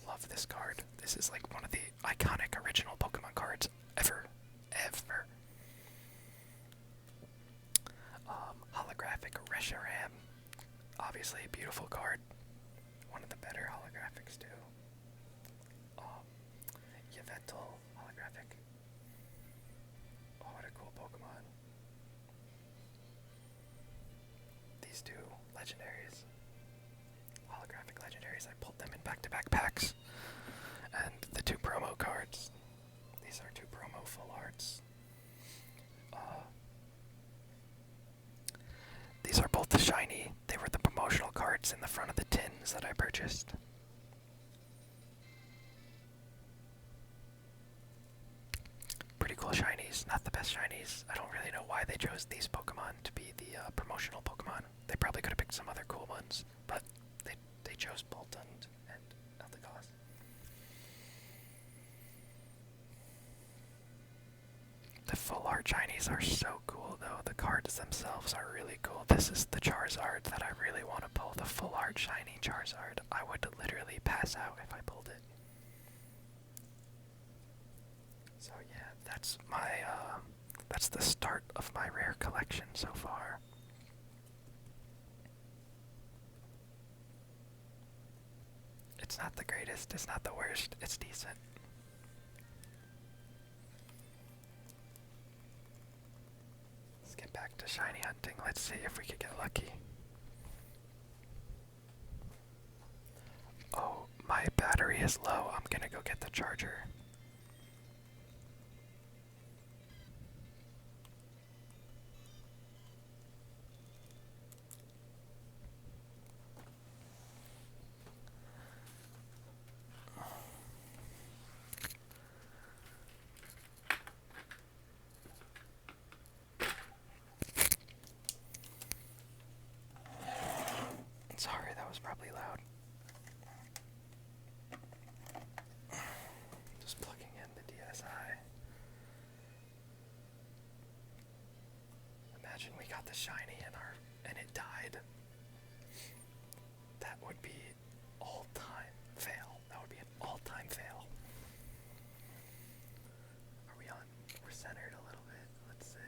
Love this card. This is like one of the iconic original Pokemon cards ever. Holographic Reshiram. Obviously a beautiful card. One of the better holographics too. Yveltal holographic. Oh, what a cool Pokemon. These two legendaries. Holographic legendaries. I pulled them in back-to-back packs. And the two promo cards. These are two promo full arts. These are both the shiny. They were the promotional cards in the front of the tins that I purchased. Pretty cool shinies. Not the best shinies. I don't really know why they chose these Pokemon to be the promotional Pokemon. They probably could have picked some other cool ones, but they chose Boltund and Eldegoss. The full art shinies are so cool though. The cards themselves are really cool. This is the Charizard that I really want to pull. The full art shiny Charizard. I would literally pass out if I pulled it. So yeah, that's the start of my rare collection so far. It's not the greatest, it's not the worst, it's decent. Let's get back to shiny hunting. Let's see if we could get lucky. Oh, my battery is low. I'm gonna go get the charger. Sorry, that was probably loud. Just plugging in the DSi. Imagine we got the shiny and it died. That would be all-time fail. That would be an all-time fail. Are we on? We're centered a little bit. Let's see.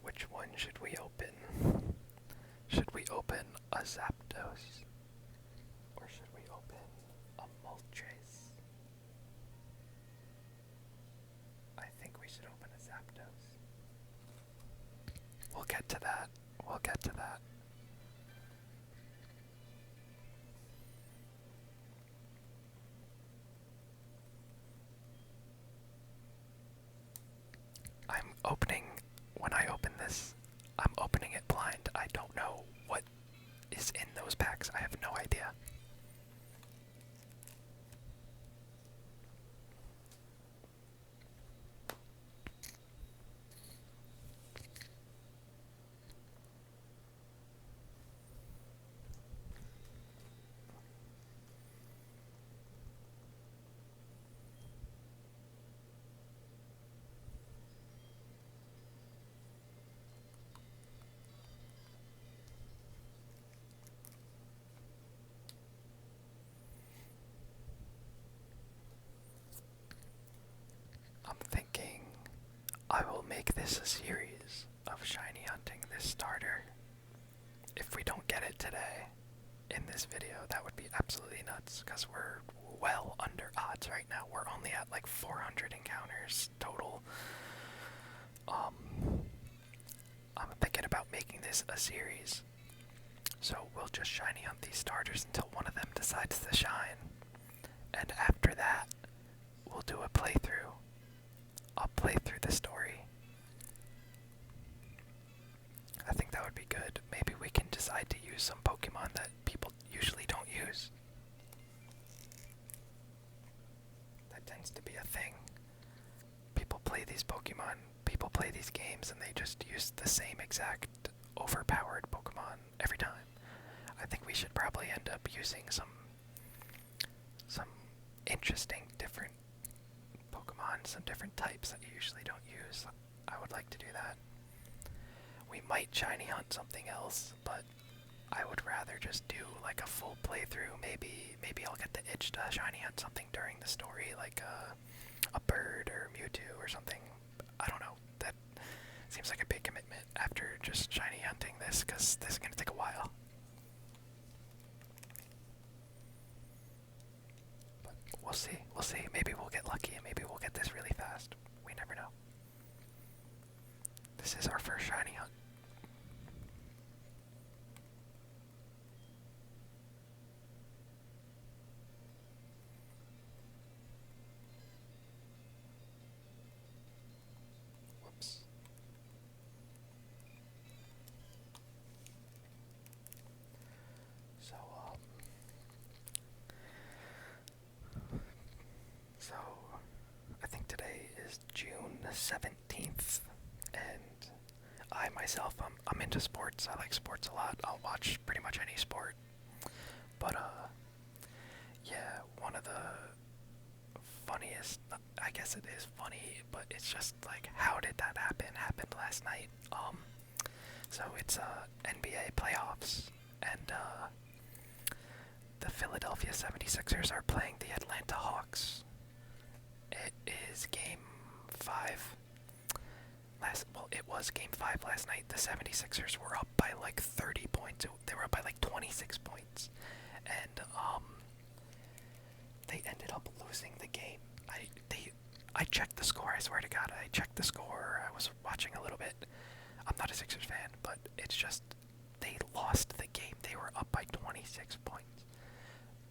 Which one should we open? Should we open a Zapdos? Or should we open a Moltres? I think we should open a Zapdos. We'll get to that. We'll get to that. When I open this, I'm opening it blind. I don't know what is in those packs. I have no idea. I'm thinking I will make this a series of shiny hunting this starter. If we don't get it today in this video, that would be absolutely nuts because we're well under odds right now. We're only at like 400 encounters total. I'm thinking about making this a series. So we'll just shiny hunt these starters until one of them decides to shine. And after that, we'll do a playthrough. I'll play through the story. I think that would be good. Maybe we can decide to use some Pokemon that people usually don't use. That tends to be a thing. People play these Pokemon, people play these games, and they just use the same exact overpowered Pokemon every time. I think we should probably end up using some interesting different Pokemon, some different types that you usually don't use. I would like to do that. We might shiny hunt something else, but I would rather just do like a full playthrough. Maybe I'll get the itch to shiny hunt something during the story, like a bird or Mewtwo or something. I don't know. That seems like a big commitment after just shiny hunting this, because this is going to take a while. But we'll see. We'll see. Maybe we'll get lucky and maybe we'll get this really fast. We never know. This is our first shiny hunt. Whoops. So I think today is June 17th, and I myself, I'm into sports. I like sports a lot. I'll watch pretty much any sport. But yeah, one of the funniest, I guess it is funny, but it's just like, how did that happen last night. So it's NBA playoffs, and the Philadelphia 76ers are playing the Atlanta Hawks. It is game 5. It was game 5 last night. The 76ers were up by like 30 points. They were up by like 26 points. And they ended up losing the game. I checked the score, I swear to God. I checked the score. I was watching a little bit. I'm not a Sixers fan, but it's just they lost the game. They were up by 26 points.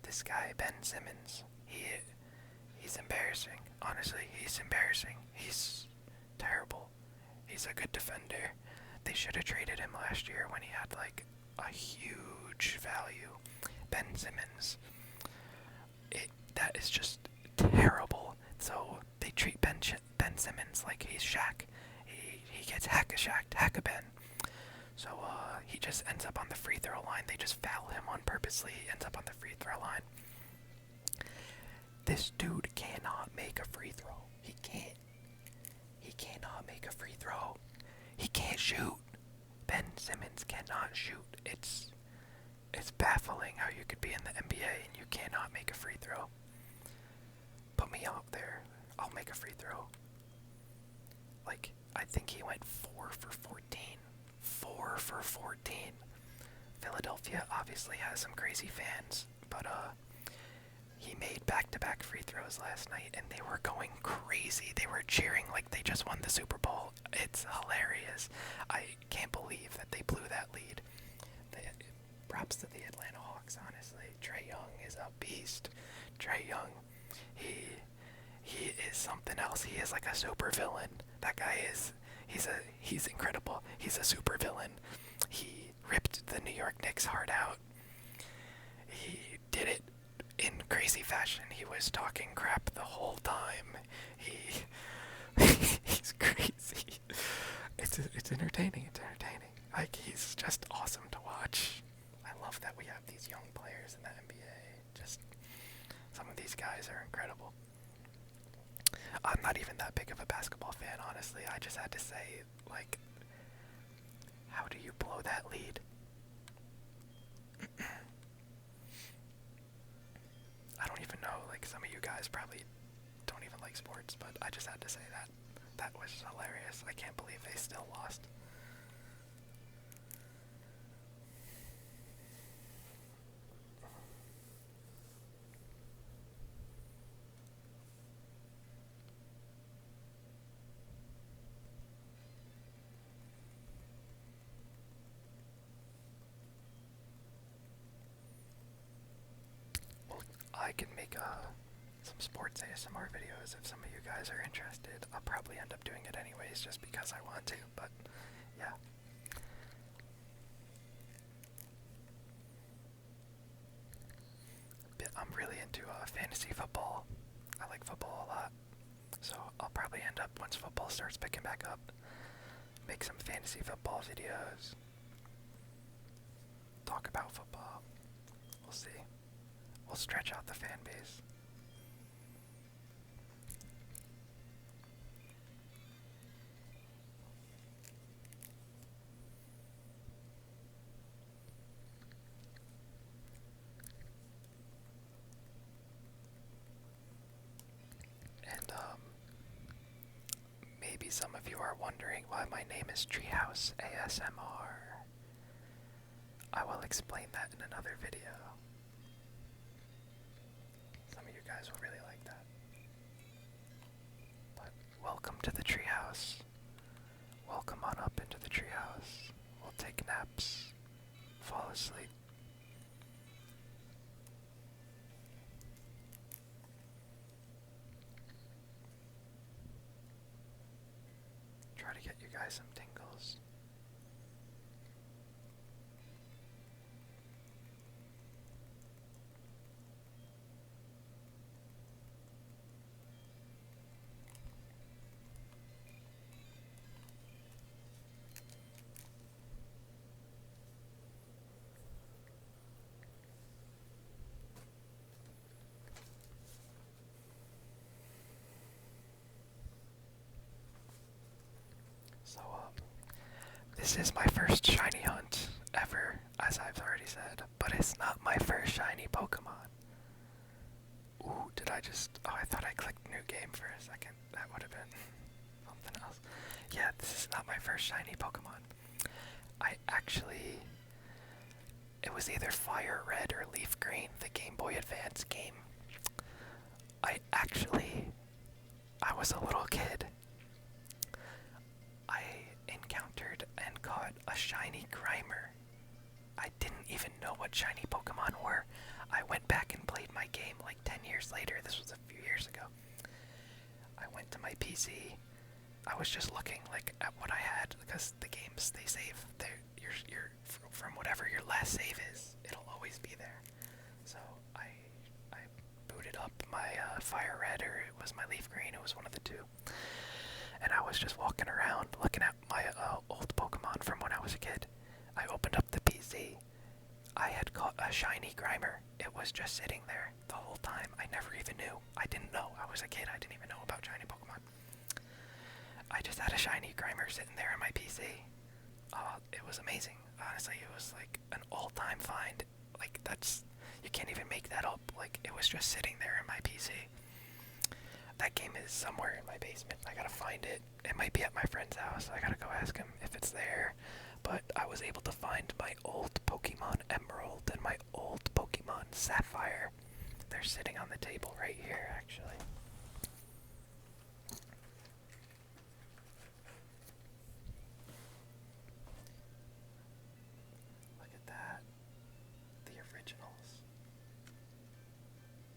This guy, Ben Simmons, he's embarrassing. Honestly, he's embarrassing. He's terrible. He's a good defender. They should have traded him last year when he had like a huge value. Ben Simmons. That is just terrible. So they treat Ben Simmons like he's Shaq. He gets hack-a-Ben. So he just ends up on the free throw line. They just foul him on purposely. He ends up on the free throw line. This dude cannot make a free throw. He can't. He cannot make a free throw. He can't shoot. Ben Simmons cannot shoot. It's baffling how you could be in the NBA and you cannot make a free throw. Put me out there. I'll make a free throw. Like, I think he went 4 for 14. 4 for 14. Philadelphia obviously has some crazy fans, but he made back-to-back free throws last night, and they were going crazy. They were cheering like they just won the Super Bowl. It's hilarious. I can't believe that they blew that lead. Props to the Atlanta Hawks, honestly. Trae Young is a beast. Trae Young, he is something else. He is like a super villain. That guy he's incredible. He's a super villain. He ripped the New York Knicks heart out. He did it in crazy fashion. He was talking crap the whole time. He's crazy. It's entertaining. It's entertaining. Like, he's just awesome to watch. I love that we have these young players in the NBA. Just some of these guys are incredible. I'm not even that big of a basketball fan, honestly. I just had to say, like, how do you blow that lead? I don't even know, like, some of you guys probably don't even like sports, but I just had to say that. That was hilarious. I can't believe they still lost. I can make some sports ASMR videos if some of you guys are interested. I'll probably end up doing it anyways just because I want to, but yeah. I'm really into fantasy football. I like football a lot. So I'll probably end up, once football starts picking back up, make some fantasy football videos. Talk about football. We'll see. We'll stretch out the fan base. And maybe some of you are wondering why my name is Treehouse ASMR. I will explain that in another video. Some of you guys will really like that. But welcome to the treehouse. Welcome on up into the treehouse. We'll take naps, fall asleep. Try to get you guys some tingles. So, This is my first shiny hunt ever, as I've already said, but it's not my first shiny Pokemon. Ooh, did I just... Oh, I thought I clicked new game for a second. That would have been something else. Yeah, this is not my first shiny Pokemon. I actually... It was either Fire Red or Leaf Green, the Game Boy Advance game. I was a little kid. I encountered and caught a shiny Grimer. I didn't even know what shiny Pokemon were. I went back and played my game like 10 years later. This was a few years ago. I went to my PC. I was just looking like at what I had because the games they save. You're from whatever your last save is. It'll always be there. So I booted up my Fire Red, or it was my Leaf Green. It was one of the two. And I was just walking around looking at my old Pokemon from when I was a kid. I opened up the PC. I had caught a shiny Grimer. It was just sitting there the whole time. I never even knew. I didn't know. I was a kid. I didn't even know about shiny Pokemon. I just had a shiny Grimer sitting there in my PC. It was amazing. Honestly, it was like an all-time find. Like, you can't even make that up. Like, it was just sitting there in my PC. That game is somewhere in my basement. I gotta find it. It might be at my friend's house. I gotta go ask him if it's there. But I was able to find my old Pokemon Emerald and my old Pokemon Sapphire. They're sitting on the table right here, actually. Look at that. The originals.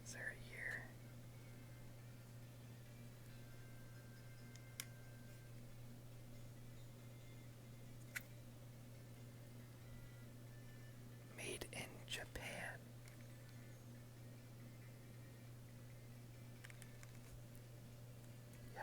Is there a year? Made in Japan. Yeah.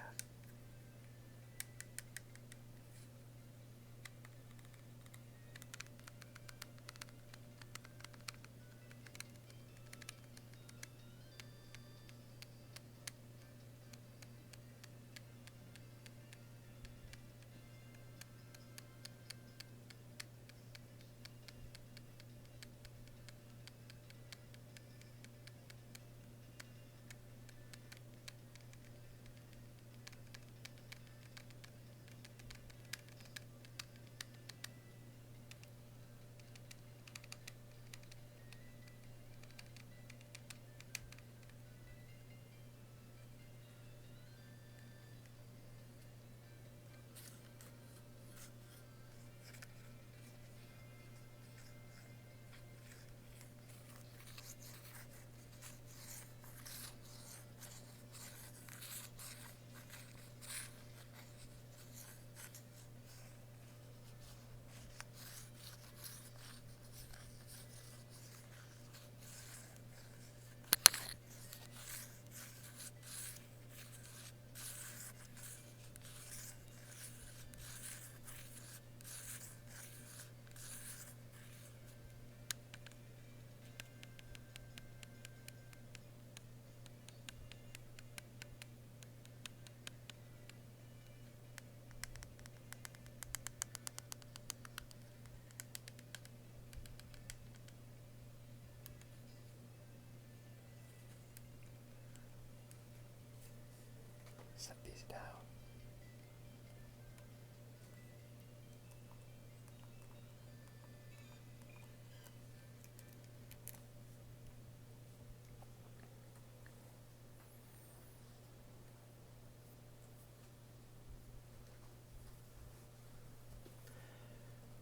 Set these down.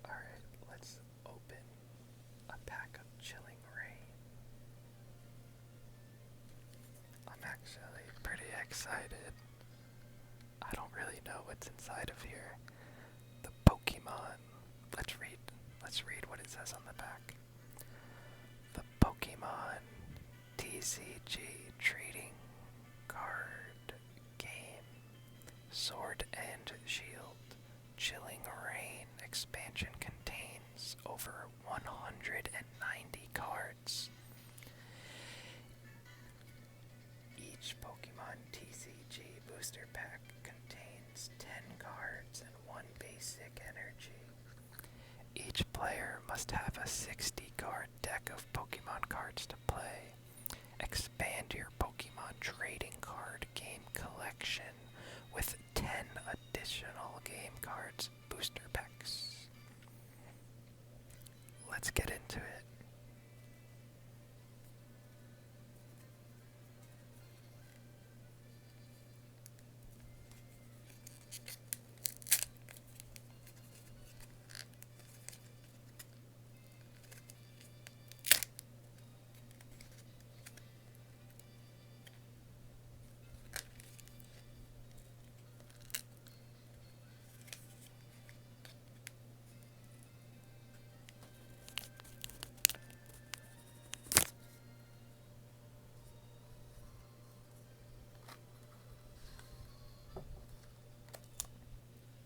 Alright, let's open a pack of Chilling Rain. I'm actually pretty excited. I don't really know what's inside of here. The Pokemon. Let's read what it says on the back. The Pokemon TCG Trading Card Game. Sword and Shield. Chilling Rain expansion contains over 190 cards. Each Pokemon TCG booster pack contains 10 cards and 1 basic energy. Each player must have a 60 card deck of Pokemon cards to play. Expand your Pokemon trading card game collection with 10 additional game cards booster packs. Let's get into it.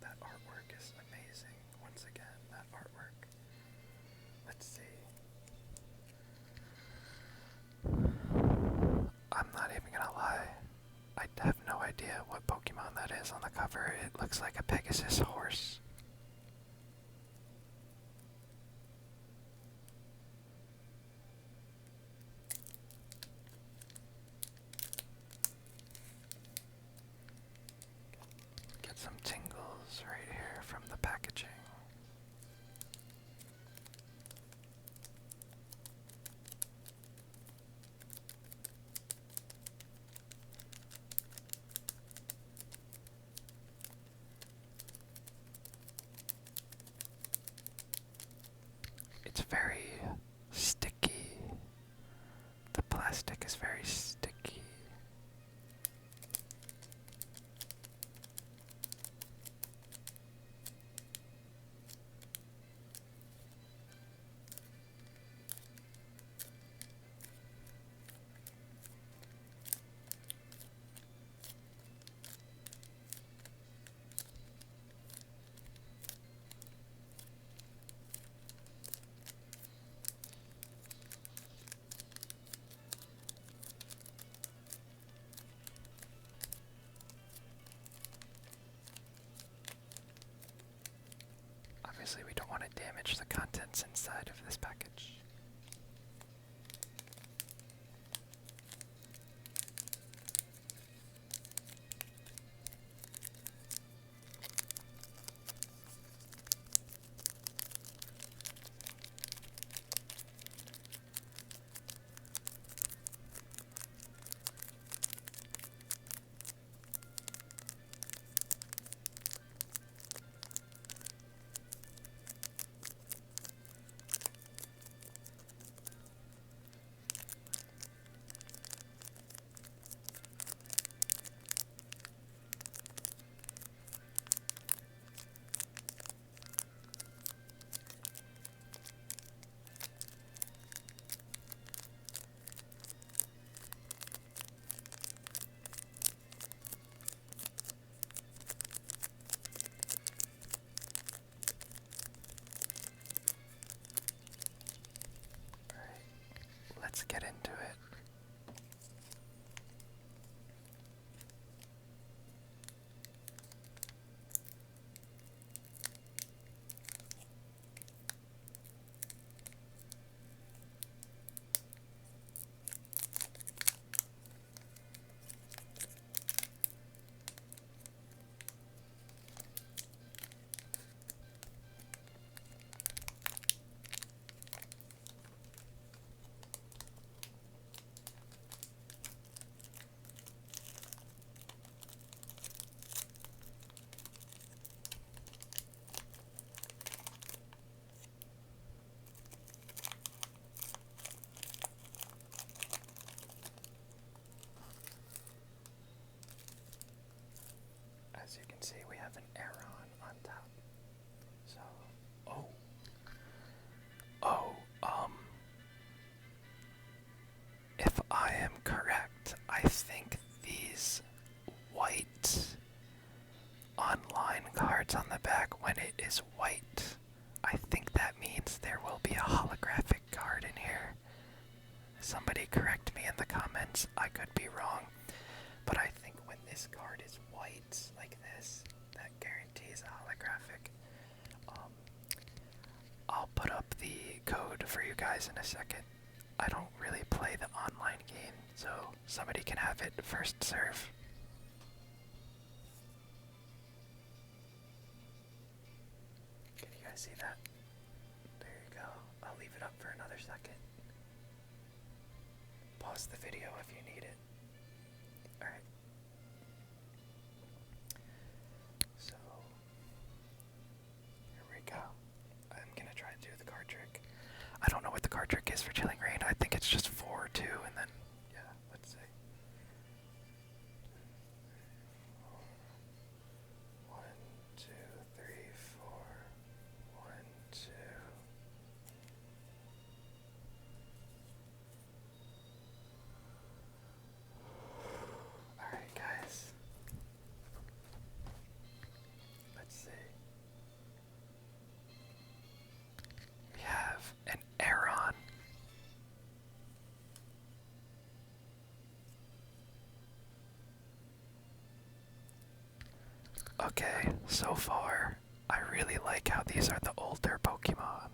That artwork is amazing. Once again, that artwork. Let's see. I'm not even gonna lie. I have no idea what Pokemon that is on the cover. It looks like a Pegasus horse. Get some tingles right here from the packaging. It's very sticky. The plastic is very sticky. Obviously, we don't want to damage the contents inside of this package. Let's get into it. As you can see, we have an Aeron on top. So, if I am correct, I think these white online cards on the back, when it is white, I think that means there will be a holographic card in here. Somebody correct me in the comments, I could be wrong, but I think when this card is white, like this, that guarantees a holographic. for you guys in a second. I don't really play the online game, so somebody can have it first serve. Can you guys see that? There you go. I'll leave it up for another second. Pause the video if you need it. Alright. So, here we go. I'm gonna try to do the card trick. I don't know what the card trick is for Chilling Reign. I think it's just 4 or 2, and then, yeah, let's see. 1, 2, 3, 4. 1, 2. Alright, guys. Let's see. We have an Aeron. Okay, so far, I really like how these are the older Pokemon.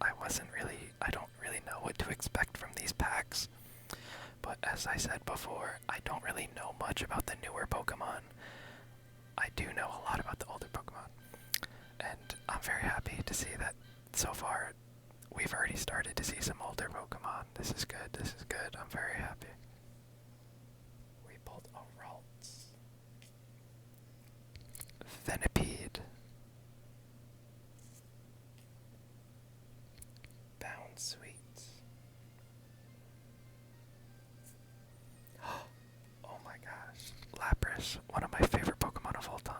I don't really know what to expect from these packs. But as I said before, I don't really know much about the newer Pokemon. I do know a lot about the older Pokemon. And I'm very happy to see that so far we've already started to see some older Pokemon. This is good, this is good. I'm very happy. We pulled a Ralts. Venipede. Bound Sweet. Oh my gosh. Lapras, one of my favorite Pokemon of all time.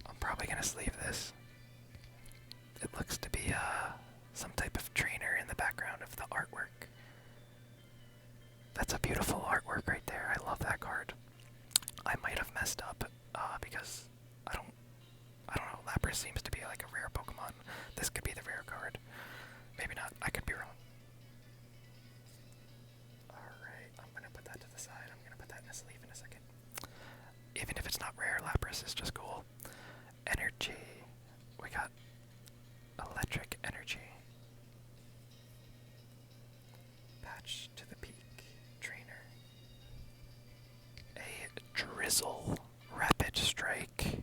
I'm probably gonna sleeve this. It looks to be some type of trainer in the background of the artwork. That's a beautiful artwork right there. I love that card. I might have messed up because I don't know. Lapras seems to be like a rare Pokemon. This could be the rare card. Maybe not. I could be wrong. Alright, I'm gonna put that to the side. I'm gonna put that in a sleeve in a second. Even if it's not rare, Lapras is just cool. Energy. We got Electric Energy. Patch to the Peak. Trainer. A Drizzle. Rapid Strike.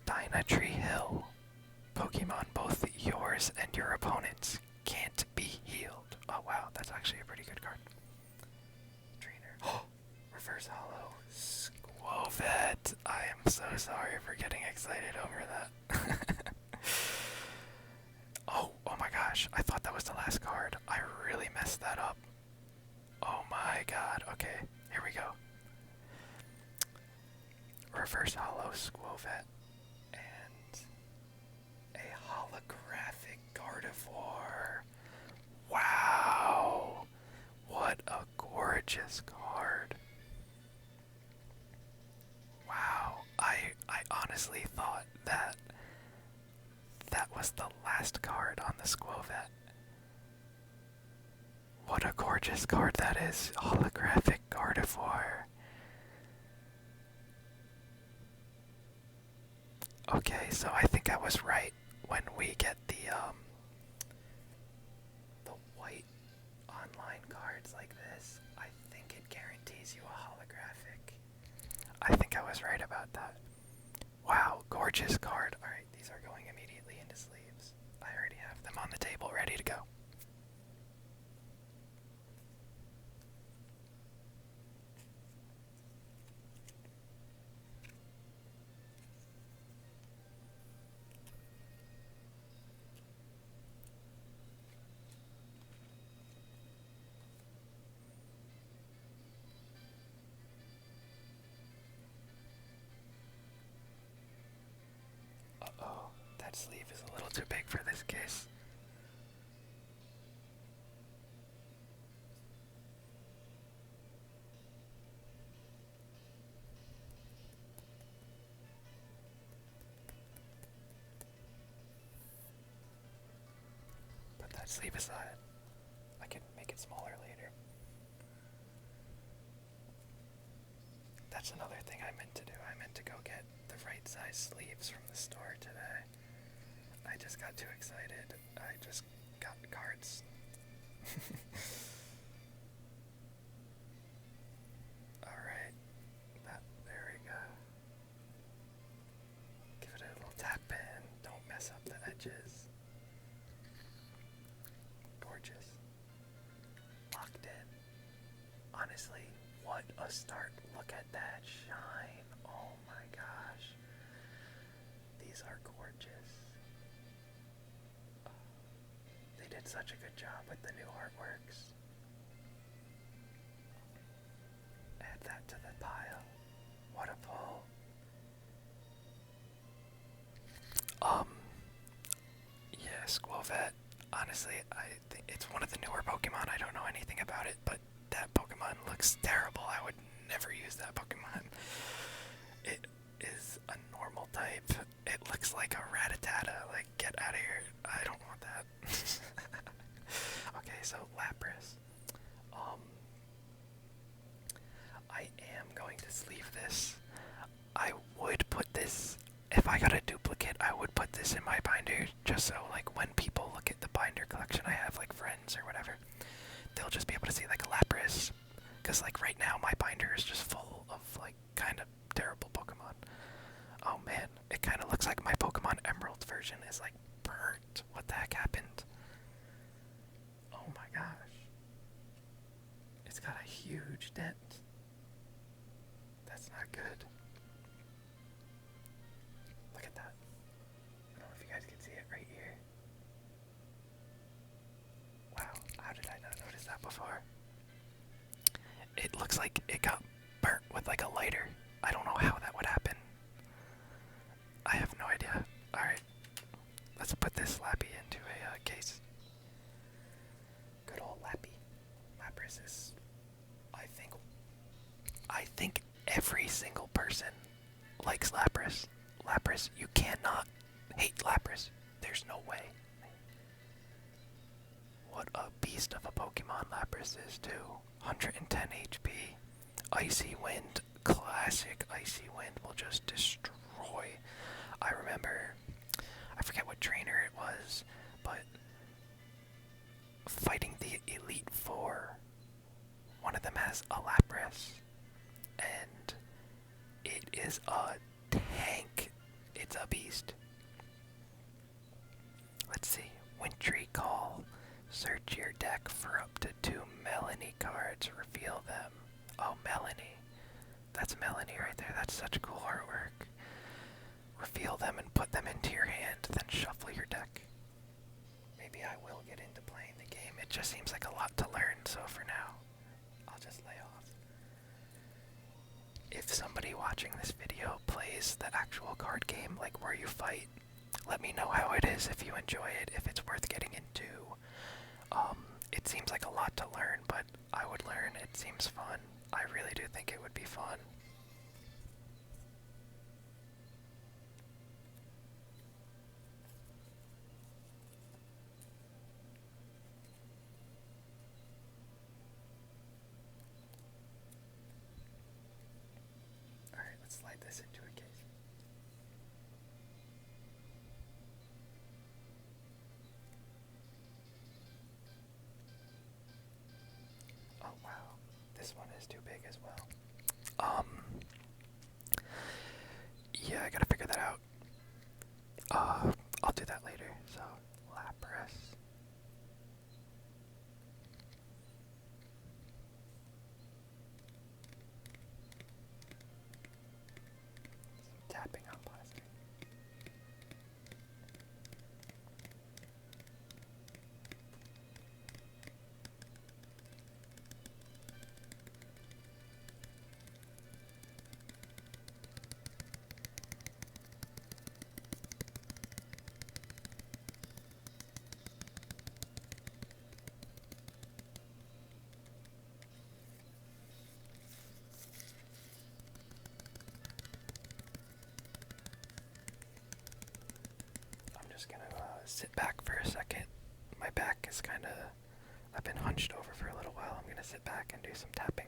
Dynatree Hill. Pokemon both yours and your opponent's can't be healed. Oh wow, that's actually a pretty good card. Trainer. Oh, Reverse Hollow. Squovet. I am so sorry for getting excited over that. Oh my gosh, I thought that was the last card. I really messed that up. Oh my god, okay, here we go. Reverse Hollow Squovet. And a holographic Gardevoir. Wow! What a gorgeous card. Wow, I honestly thought that was the last card on the Squovet. What a gorgeous card that is. Holographic Gardevoir. Okay, so I think I was right when we get the white online cards like this. I think it guarantees you a holographic. I think I was right about that. Wow, gorgeous card. Alright, these are going immediately into sleeves. I already have them on the table ready to go. Uh-oh, that sleeve is a little too big for this case. Put that sleeve aside. I can make it smaller later. That's another thing I meant to do. I meant to go get the right size sleeves from the store today. I just got too excited. I just got cards. Alright. There we go. Give it a little tap in. Don't mess up the edges. Gorgeous. Locked in. Honestly, what a start. Look at that shine. Oh my gosh. These are gorgeous. They did such a good job with the new artworks. Add that to the pile. What a pull. Yeah, Squilvet. Honestly, I think it's one of the newer Pokemon. I don't know anything about it, but that Pokemon looks terrible. I would never use that Pokemon. It is a normal type. It looks like a Rattata. Like, get out of here. I don't want that. Okay, so Lapras. I am going to sleeve this. I would put this, if I got a duplicate, I would put this in my binder just so, like, when people look at the binder collection I have, like friends or whatever, they'll just be able to see, like, Lapras. Because, like, right now my binder is just full of, like, kind of terrible Pokemon. Oh man, it kind of looks like my Pokemon Emerald version is, like, burnt. What the heck happened? Oh my gosh. It's got a huge dent. That's not good. Look at that. I don't know if you guys can see it right here. Wow, how did I not notice that before? It looks like it got burnt with like a lighter. I don't know how that would happen. I have no idea. Alright, let's put this Lappy into a case. Good old Lappy. Lapras is, I think every single person likes Lapras. Lapras, you cannot hate Lapras. There's no way. What a beast of a Pokemon Lapras is too. 110 HP. Icy Wind, classic Icy Wind will just destroy. I remember, I forget what trainer it was, but fighting the Elite Four, one of them has a Lapras, and it is a tank. It's a beast. Let's see. Wintry Call. Search your deck for up to 2 Melanie cards. Reveal them. Oh, Melanie. That's Melanie right there. That's such cool artwork. Reveal them and put them into your hand, then shuffle your deck. Maybe I will get into playing the game. It just seems like a lot to learn, so for now, I'll just lay off. If somebody watching this video plays the actual card game, like where you fight, let me know how it is, if you enjoy it, if it's worth getting into. It seems like a lot to learn, but I would learn. It seems fun. I really do think it would be fun. Alright, let's slide this into a case. Oh wow, this one is too big as well. Yeah, I gotta figure that out. I'll do that later. So, Lapras. Some tapping on plastic. I'm just gonna sit back for a second. My back is kinda, I've been hunched over for a little while. I'm gonna sit back and do some tapping.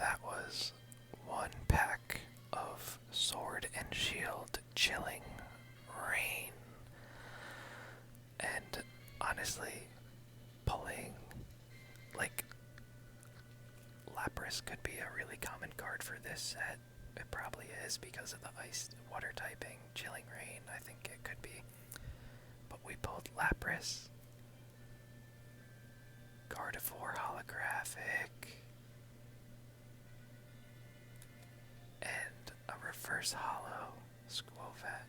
that was one pack of Sword and Shield Chilling Rain. And honestly, pulling like Lapras could be a really common card for this set. It probably is because of the ice water typing. Chilling Rain, I think it could be. But we pulled Lapras, Gardevoir holographic, and a reverse holo Squovat.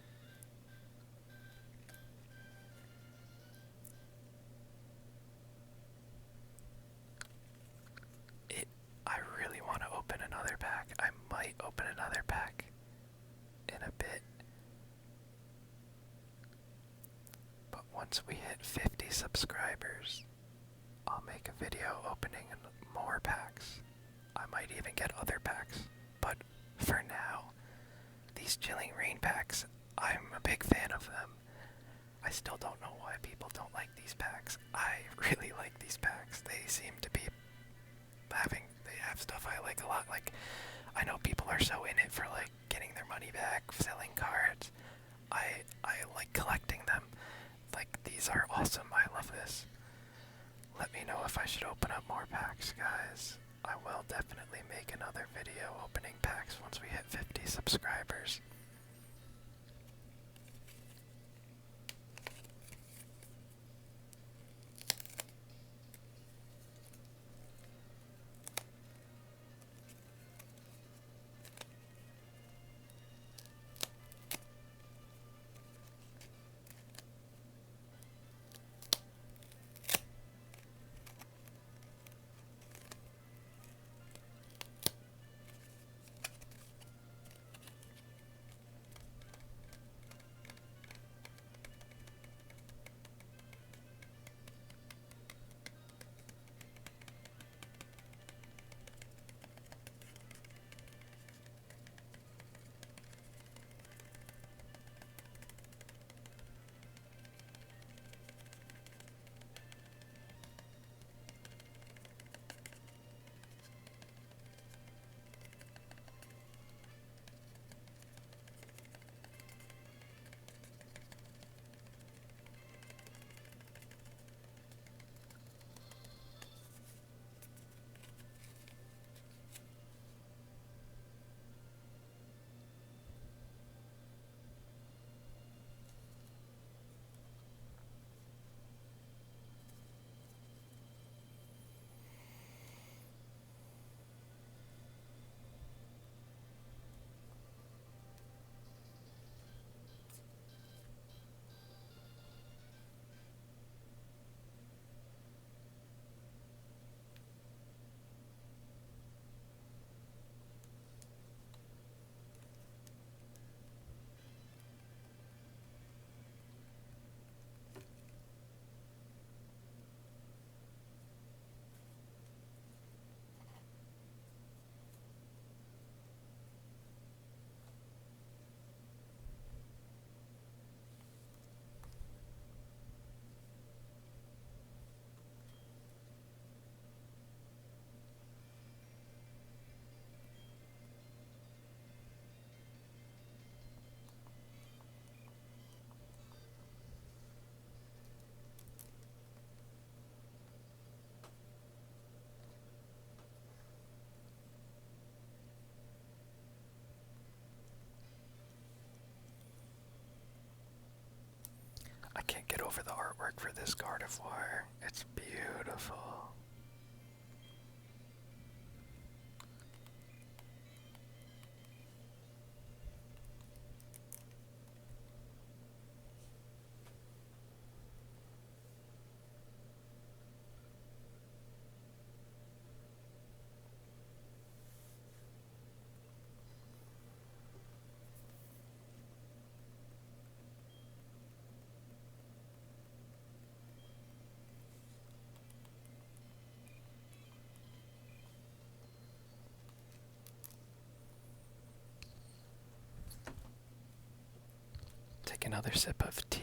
I really want to open another pack. I might open another pack in a bit. But once we hit 50 subscribers, I'll make a video opening more packs. I might even get other packs. But for now, these Chilling Rain packs, I'm a big fan of them. I still don't know why people don't like these packs. I really like these packs. They seem to be they have stuff I like a lot. Like, I know people are so in it for like getting their money back, selling cards. I like collecting them. Like, these are awesome. I love this. Let me know if I should open up more packs, guys. I will definitely make another video opening packs once we hit 50 subscribers. I can't get over the artwork for this Gardevoir. It's beautiful. Take another sip of tea.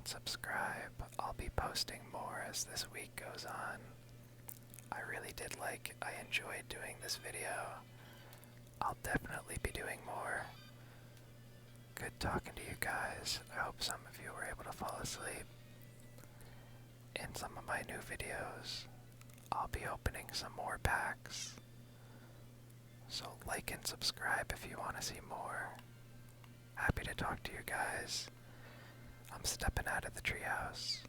and subscribe. I'll be posting more as this week goes on. I enjoyed doing this video. I'll definitely be doing more. Good talking to you guys. I hope some of you were able to fall asleep. In some of my new videos, I'll be opening some more packs. So like and subscribe if you want to see more. Happy to talk to you guys. I'm stepping out of the treehouse.